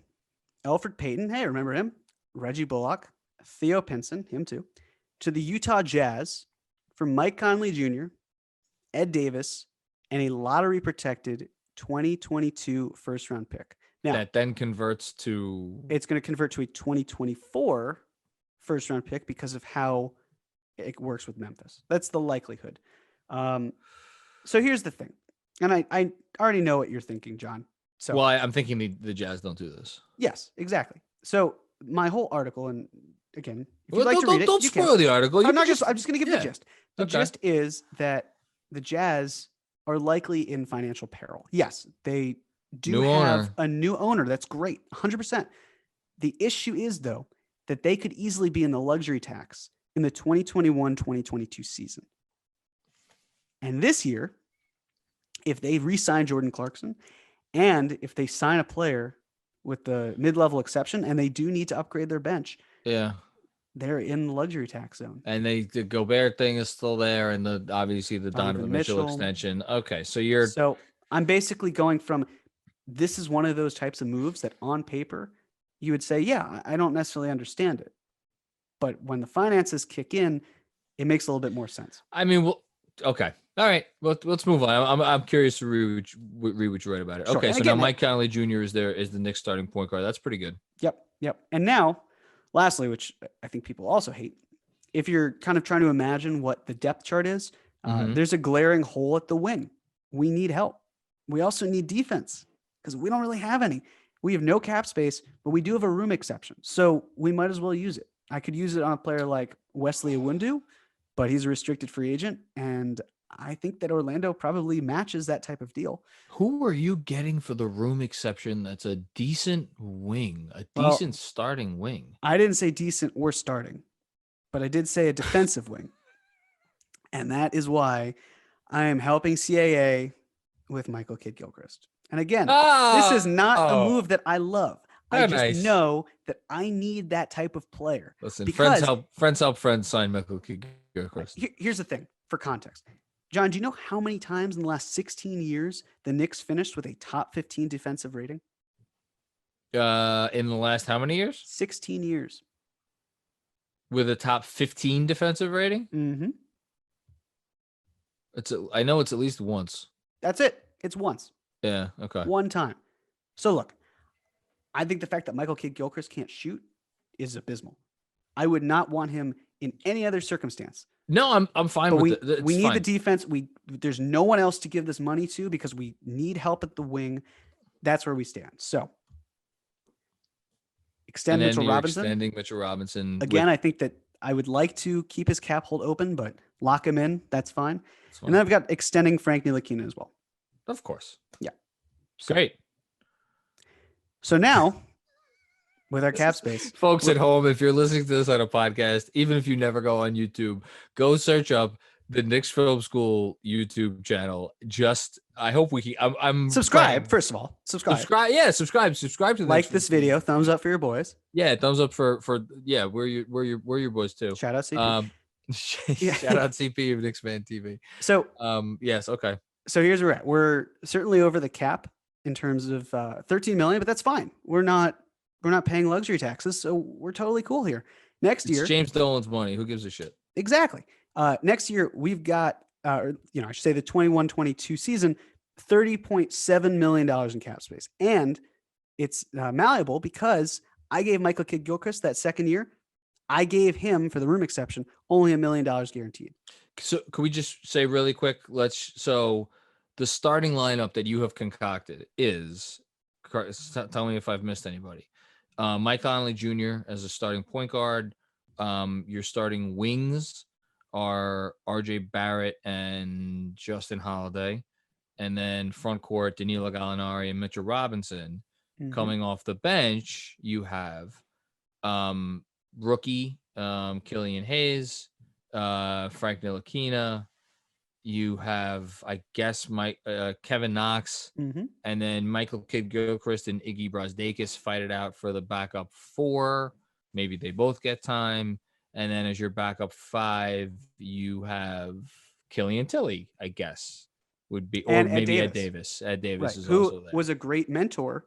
Elfrid Payton. Hey, remember him? Reggie Bullock, Theo Pinson, him too, to the Utah Jazz for Mike Conley Jr., Ed Davis, and a lottery protected 2022 first round pick. Now, that then converts to it's going to convert to a 2024 first round pick because of how it works with Memphis. That's the likelihood. So here's the thing. And I already know what you're thinking, John. So I'm thinking the Jazz don't do this. Yes, exactly. So my whole article, and again, if you'd like to read it, don't spoil the article. I'm just going to give the gist. The Okay. gist is that the Jazz are likely in financial peril. Yes, they do have a new owner. That's great. 100%. The issue is, though, that they could easily be in the luxury tax in the 2021-2022 season. And this year, if they re-sign Jordan Clarkson and if they sign a player with the mid-level exception and they do need to upgrade their bench, they're in the luxury tax zone. And the Gobert thing is still there, and obviously the Donovan Mitchell extension. Okay, so I'm basically going from, this is one of those types of moves that on paper you would say, yeah, I don't necessarily understand it, but when the finances kick in, it makes a little bit more sense. I mean, okay, all right. Well, let's move on. I'm curious to read what you write about it. Sure. Okay, so now Mike Conley Jr. is the Knicks starting point guard. That's pretty good. Yep. And now, lastly, which I think people also hate, if you're kind of trying to imagine what the depth chart is, there's a glaring hole at the wing. We need help. We also need defense because we don't really have any. We have no cap space, but we do have a room exception. So we might as well use it. I could use it on a player like Wesley Iwundu, but he's a restricted free agent. And I think that Orlando probably matches that type of deal. Who are you getting for the room exception that's a decent wing, decent starting wing? I didn't say decent or starting, but I did say a defensive wing. And that is why I am helping CAA with Michael Kidd-Gilchrist. And again, this is not a move that I love. I just know that I need that type of player. Listen, friends help friends sign Michael Kidd-Gilchrist. Here's the thing, for context. John, do you know how many times in the last 16 years the Knicks finished with a top 15 defensive rating? In the last how many years? 16 years. With a top 15 defensive rating? Mm-hmm. I know it's at least once. That's it. It's once. Yeah, okay. One time. So look, I think the fact that Michael Kidd-Gilchrist can't shoot is abysmal. I would not want him in any other circumstance. No, I'm fine with it. We need the defense. There's no one else to give this money to because we need help at the wing. That's where we stand. So extend Mitchell Robinson. Extending Mitchell Robinson. Again, I think that I would like to keep his cap hold open, but lock him in. That's fine. And then I've got extending Frank Ntilikina as well. Of course. Yeah. Great. So now, with our cap space. Folks at home, if you're listening to this on a podcast, even if you never go on YouTube, go search up the Knicks Film School YouTube channel. I hope we can. I'm subscribe first of all. Subscribe. Yeah, subscribe to this video. Thumbs up for your boys. Yeah, thumbs up for We're your boys too. Shout out CP. Shout out CP of Knicks Fan TV. So yes, okay. So here's where we're at. We're certainly over the cap in terms of 13 million, but that's fine. We're not we're not paying luxury taxes, so we're totally cool here. Next It's year, James Dolan's money. Who gives a shit? exactly. Next year, we've got, I should say the 21-22 season, $30.7 million in cap space. And it's malleable because I gave Michael Kidd-Gilchrist that second year. I gave him, for the room exception, only $1 million guaranteed. So can we just say really quick, so the starting lineup that you have concocted is, tell me if I've missed anybody. Mike Conley Jr. as a starting point guard. Your starting wings are RJ Barrett and Justin Holiday. And then front court, Danilo Gallinari and Mitchell Robinson. Mm-hmm. Coming off the bench, you have rookie Killian Hayes, Frank Ntilikina. You have, I guess, Kevin Knox, mm-hmm. and then Michael Kidd-Gilchrist and Iggy Brazdeikis fight it out for the backup 4. Maybe they both get time. And then as your backup 5, you have Killian Tilly, I guess, would be, or and maybe Ed Davis. Ed Davis is also there. Who was a great mentor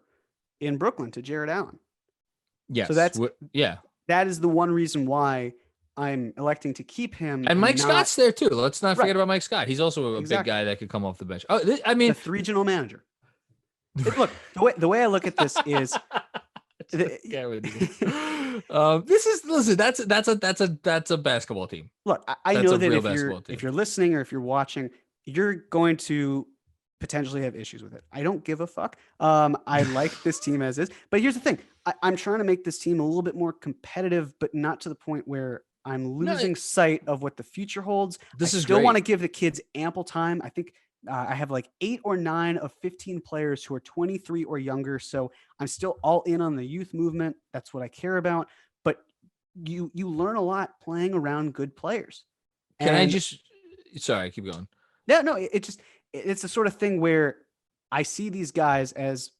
in Brooklyn to Jared Allen. Yes. So that is the one reason why I'm electing to keep him. And Mike Scott's there too. Let's not forget about Mike Scott. He's also a big guy that could come off the bench. Oh, I mean, the 3 general manager. Look, the way I look at this is, this is, listen, that's a basketball team. Look, I know that if you're listening or if you're watching, you're going to potentially have issues with it. I don't give a fuck. I like this team as is, but here's the thing. I'm trying to make this team a little bit more competitive, but not to the point where I'm losing sight of what the future holds. I still want to give the kids ample time. I think I have like 8 or 9 of 15 players who are 23 or younger. So I'm still all in on the youth movement. That's what I care about. But you learn a lot playing around good players. Sorry, keep going. Yeah, no, it's the sort of thing where I see these guys as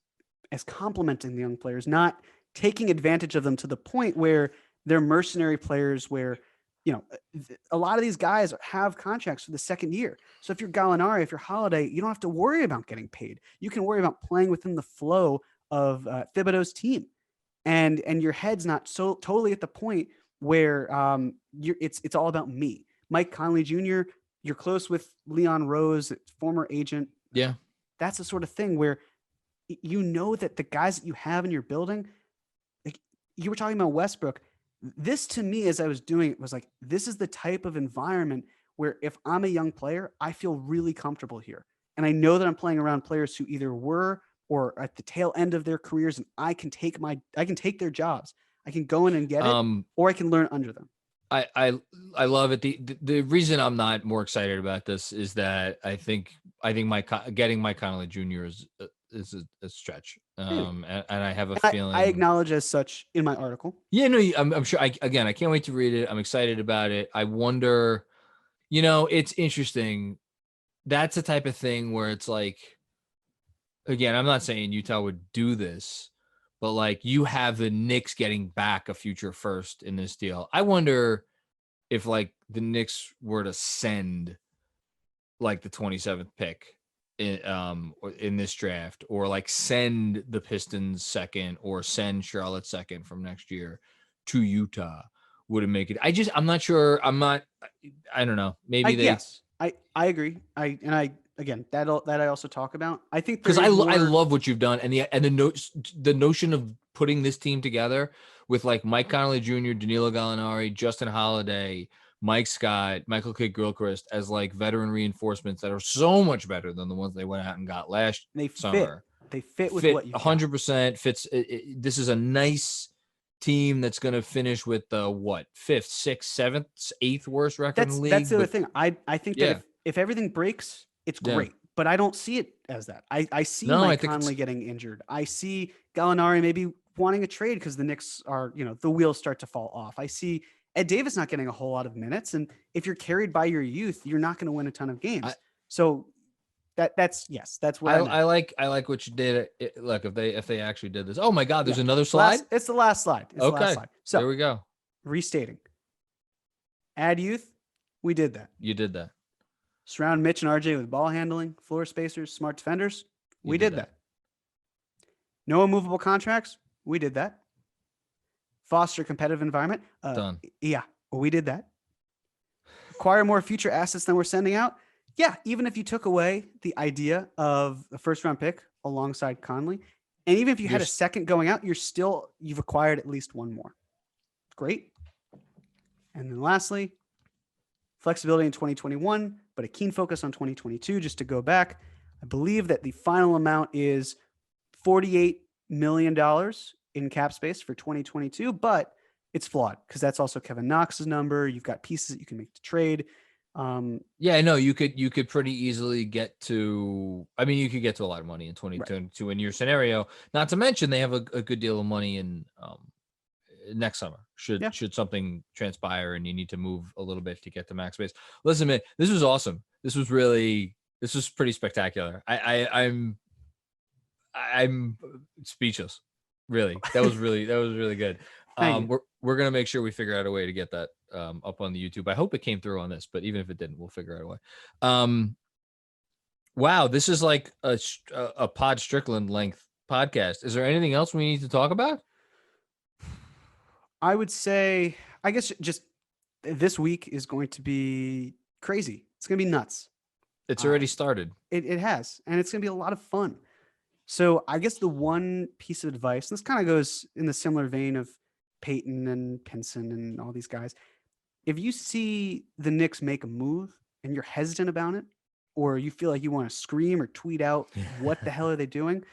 complimenting the young players, not taking advantage of them to the point where they're mercenary players where, a lot of these guys have contracts for the second year. So if you're Gallinari, if you're Holiday, you don't have to worry about getting paid. You can worry about playing within the flow of Thibodeau's team. And your head's not so totally at the point where it's all about me. Mike Conley Jr., you're close with Leon Rose, former agent. Yeah. That's the sort of thing where that the guys that you have in your building, like you were talking about Westbrook, this to me, as I was doing it, was like, this is the type of environment where if I'm a young player, I feel really comfortable here. And I know that I'm playing around players who either were or at the tail end of their careers, and I can take their jobs. I can go in and get it, or I can learn under them. I love it. The reason I'm not more excited about this is that I think getting Mike Conley Jr. is a stretch. And I have a feeling I acknowledge as such in my article. Yeah, no, I'm sure. I can't wait to read it. I'm excited about it. I wonder, it's interesting. That's the type of thing where it's like, again, I'm not saying Utah would do this, but like you have the Knicks getting back a future first in this deal. I wonder if like the Knicks were to send like the 27th pick in this draft, or like send the Pistons second or send Charlotte second from next year to Utah, would it make it? I'm not sure. I don't know. Maybe yes, I agree. Again, that I also talk about. I think because I love what you've done, and the notion of putting this team together with like Mike Conley Jr., Danilo Gallinari, Justin Holiday, Mike Scott, Michael Kidd-Gilchrist as like veteran reinforcements that are so much better than the ones they went out and got last summer. They fit with what you 100% fits. This is a nice team that's going to finish with the 5th, 6th, 7th, 8th worst record in the league. That's the other thing. I think that if everything breaks, it's great, but I don't see it as that. I see Mike Conley getting injured. I see Gallinari maybe wanting a trade because the Knicks are, the wheels start to fall off. I see Ed Davis not getting a whole lot of minutes, and if you're carried by your youth, you're not going to win a ton of games. So that's what I like what you did. Look, if they actually did this, oh my God, there's another slide. It's the last slide. It's the last slide. So there we go. Restating. Add youth. We did that. You did that. Surround Mitch and RJ with ball handling, floor spacers, smart defenders. We did that. No immovable contracts. We did that. foster a competitive environment. Done. Yeah, we did that. Acquire more future assets than we're sending out. Yeah, even if you took away the idea of a first round pick alongside Conley, and even if you had a second going out, you've acquired at least one more. Great. And then lastly, flexibility in 2021, but a keen focus on 2022. Just to go back, I believe that the final amount is $48 million in cap space for 2022, but it's flawed because that's also Kevin Knox's number. You've got pieces that you can make to trade. Yeah, I know you could pretty easily get to, I mean, you could get to a lot of money in 2022 in your scenario, not to mention they have a good deal of money in next summer should something transpire and you need to move a little bit to get to max space. Listen, man, this was awesome. This was pretty spectacular. I'm speechless. Really. That was really good. We're going to make sure we figure out a way to get that up on the YouTube. I hope it came through on this, but even if it didn't, we'll figure out a way. Wow. This is like a Pod Strickland length podcast. Is there anything else we need to talk about? I would say, I guess just this week is going to be crazy. It's going to be nuts. It's already started. It has, and it's going to be a lot of fun. So I guess the one piece of advice, and this kind of goes in the similar vein of Peyton and Pinson and all these guys. If you see the Knicks make a move and you're hesitant about it, or you feel like you want to scream or tweet out, what the hell are they doing?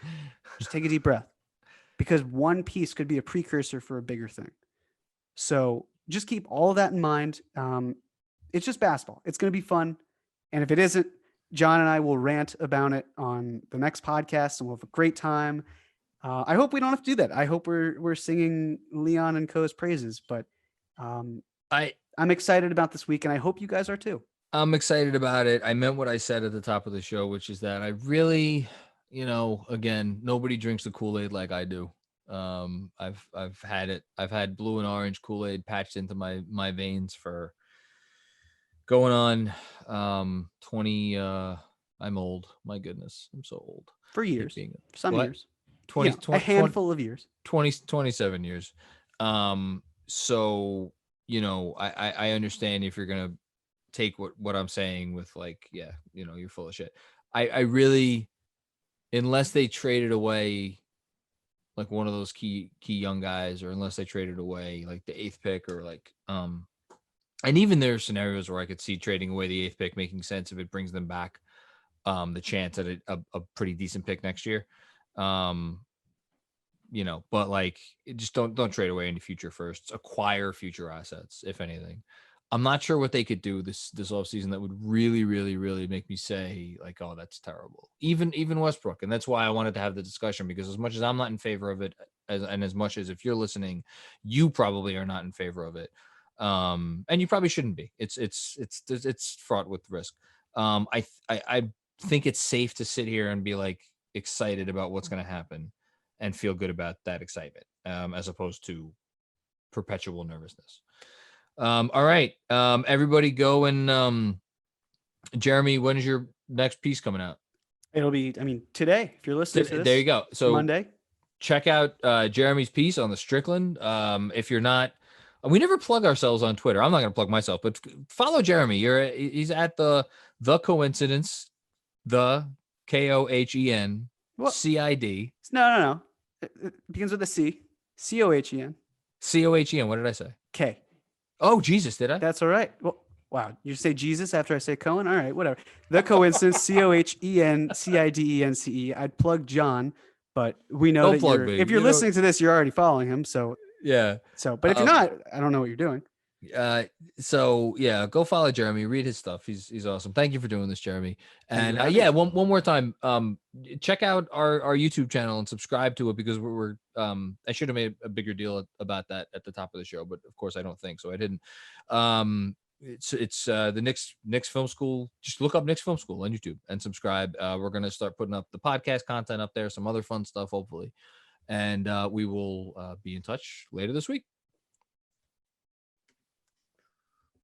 Just take a deep breath, because one piece could be a precursor for a bigger thing. So just keep all of that in mind. It's just basketball. It's going to be fun. And if it isn't, John and I will rant about it on the next podcast and we'll have a great time. I hope we don't have to do that. I hope we're singing Leon and Co.'s praises, but I'm excited about this week and I hope you guys are too. I'm excited about it. I meant what I said at the top of the show, which is that I really, again, nobody drinks the Kool-Aid like I do. I've had it. I've had blue and orange Kool-Aid patched into my veins for going on 20 I'm old. My goodness, I'm so old. For years. Some what? Years. 20, 20 a handful 20, of years. 27 years. So, I understand if you're going to take what I'm saying with like, yeah, you're full of shit. I really, unless they traded away like one of those key young guys, or unless they traded away like the 8th pick or like, and even there are scenarios where I could see trading away the 8th pick making sense if it brings them back the chance at a pretty decent pick next year. But like just don't trade away any future firsts, acquire future assets, if anything. I'm not sure what they could do this offseason that would really, really, really make me say like, oh, that's terrible. Even Westbrook. And that's why I wanted to have the discussion, because as much as I'm not in favor of it, and as much as if you're listening, you probably are not in favor of it. And you probably shouldn't be. It's fraught with risk. I think it's safe to sit here and be like excited about what's going to happen and feel good about that excitement, as opposed to perpetual nervousness. All right. Everybody go and Jeremy, when is your next piece coming out? It'll be, today, if you're listening to this. There you go. So Monday. Check out Jeremy's piece on the Strickland. If you're not, we never plug ourselves on Twitter. I'm not going to plug myself, but follow Jeremy. He's at the coincidence, the KOHEN CID. No. It begins with a C. COHEN. COHEN. What did I say? K. Oh, Jesus, did I? That's all right. Well, wow. You say Jesus after I say Cohen? All right, whatever. The coincidence, COHEN CIDENCE. I'd plug John, but we know that if you're listening to this, you're already following him. So yeah. But if you're not, I don't know what you're doing. So yeah, go follow Jeremy, read his stuff. He's awesome. Thank you for doing this, Jeremy. And one more time, check out our YouTube channel and subscribe to it, because we're I should have made a bigger deal about that at the top of the show, but of course I don't think so. I didn't. It's the Knicks Film School. Just look up Knicks Film School on YouTube and subscribe. We're gonna start putting up the podcast content up there, some other fun stuff, hopefully, and we will be in touch later this week.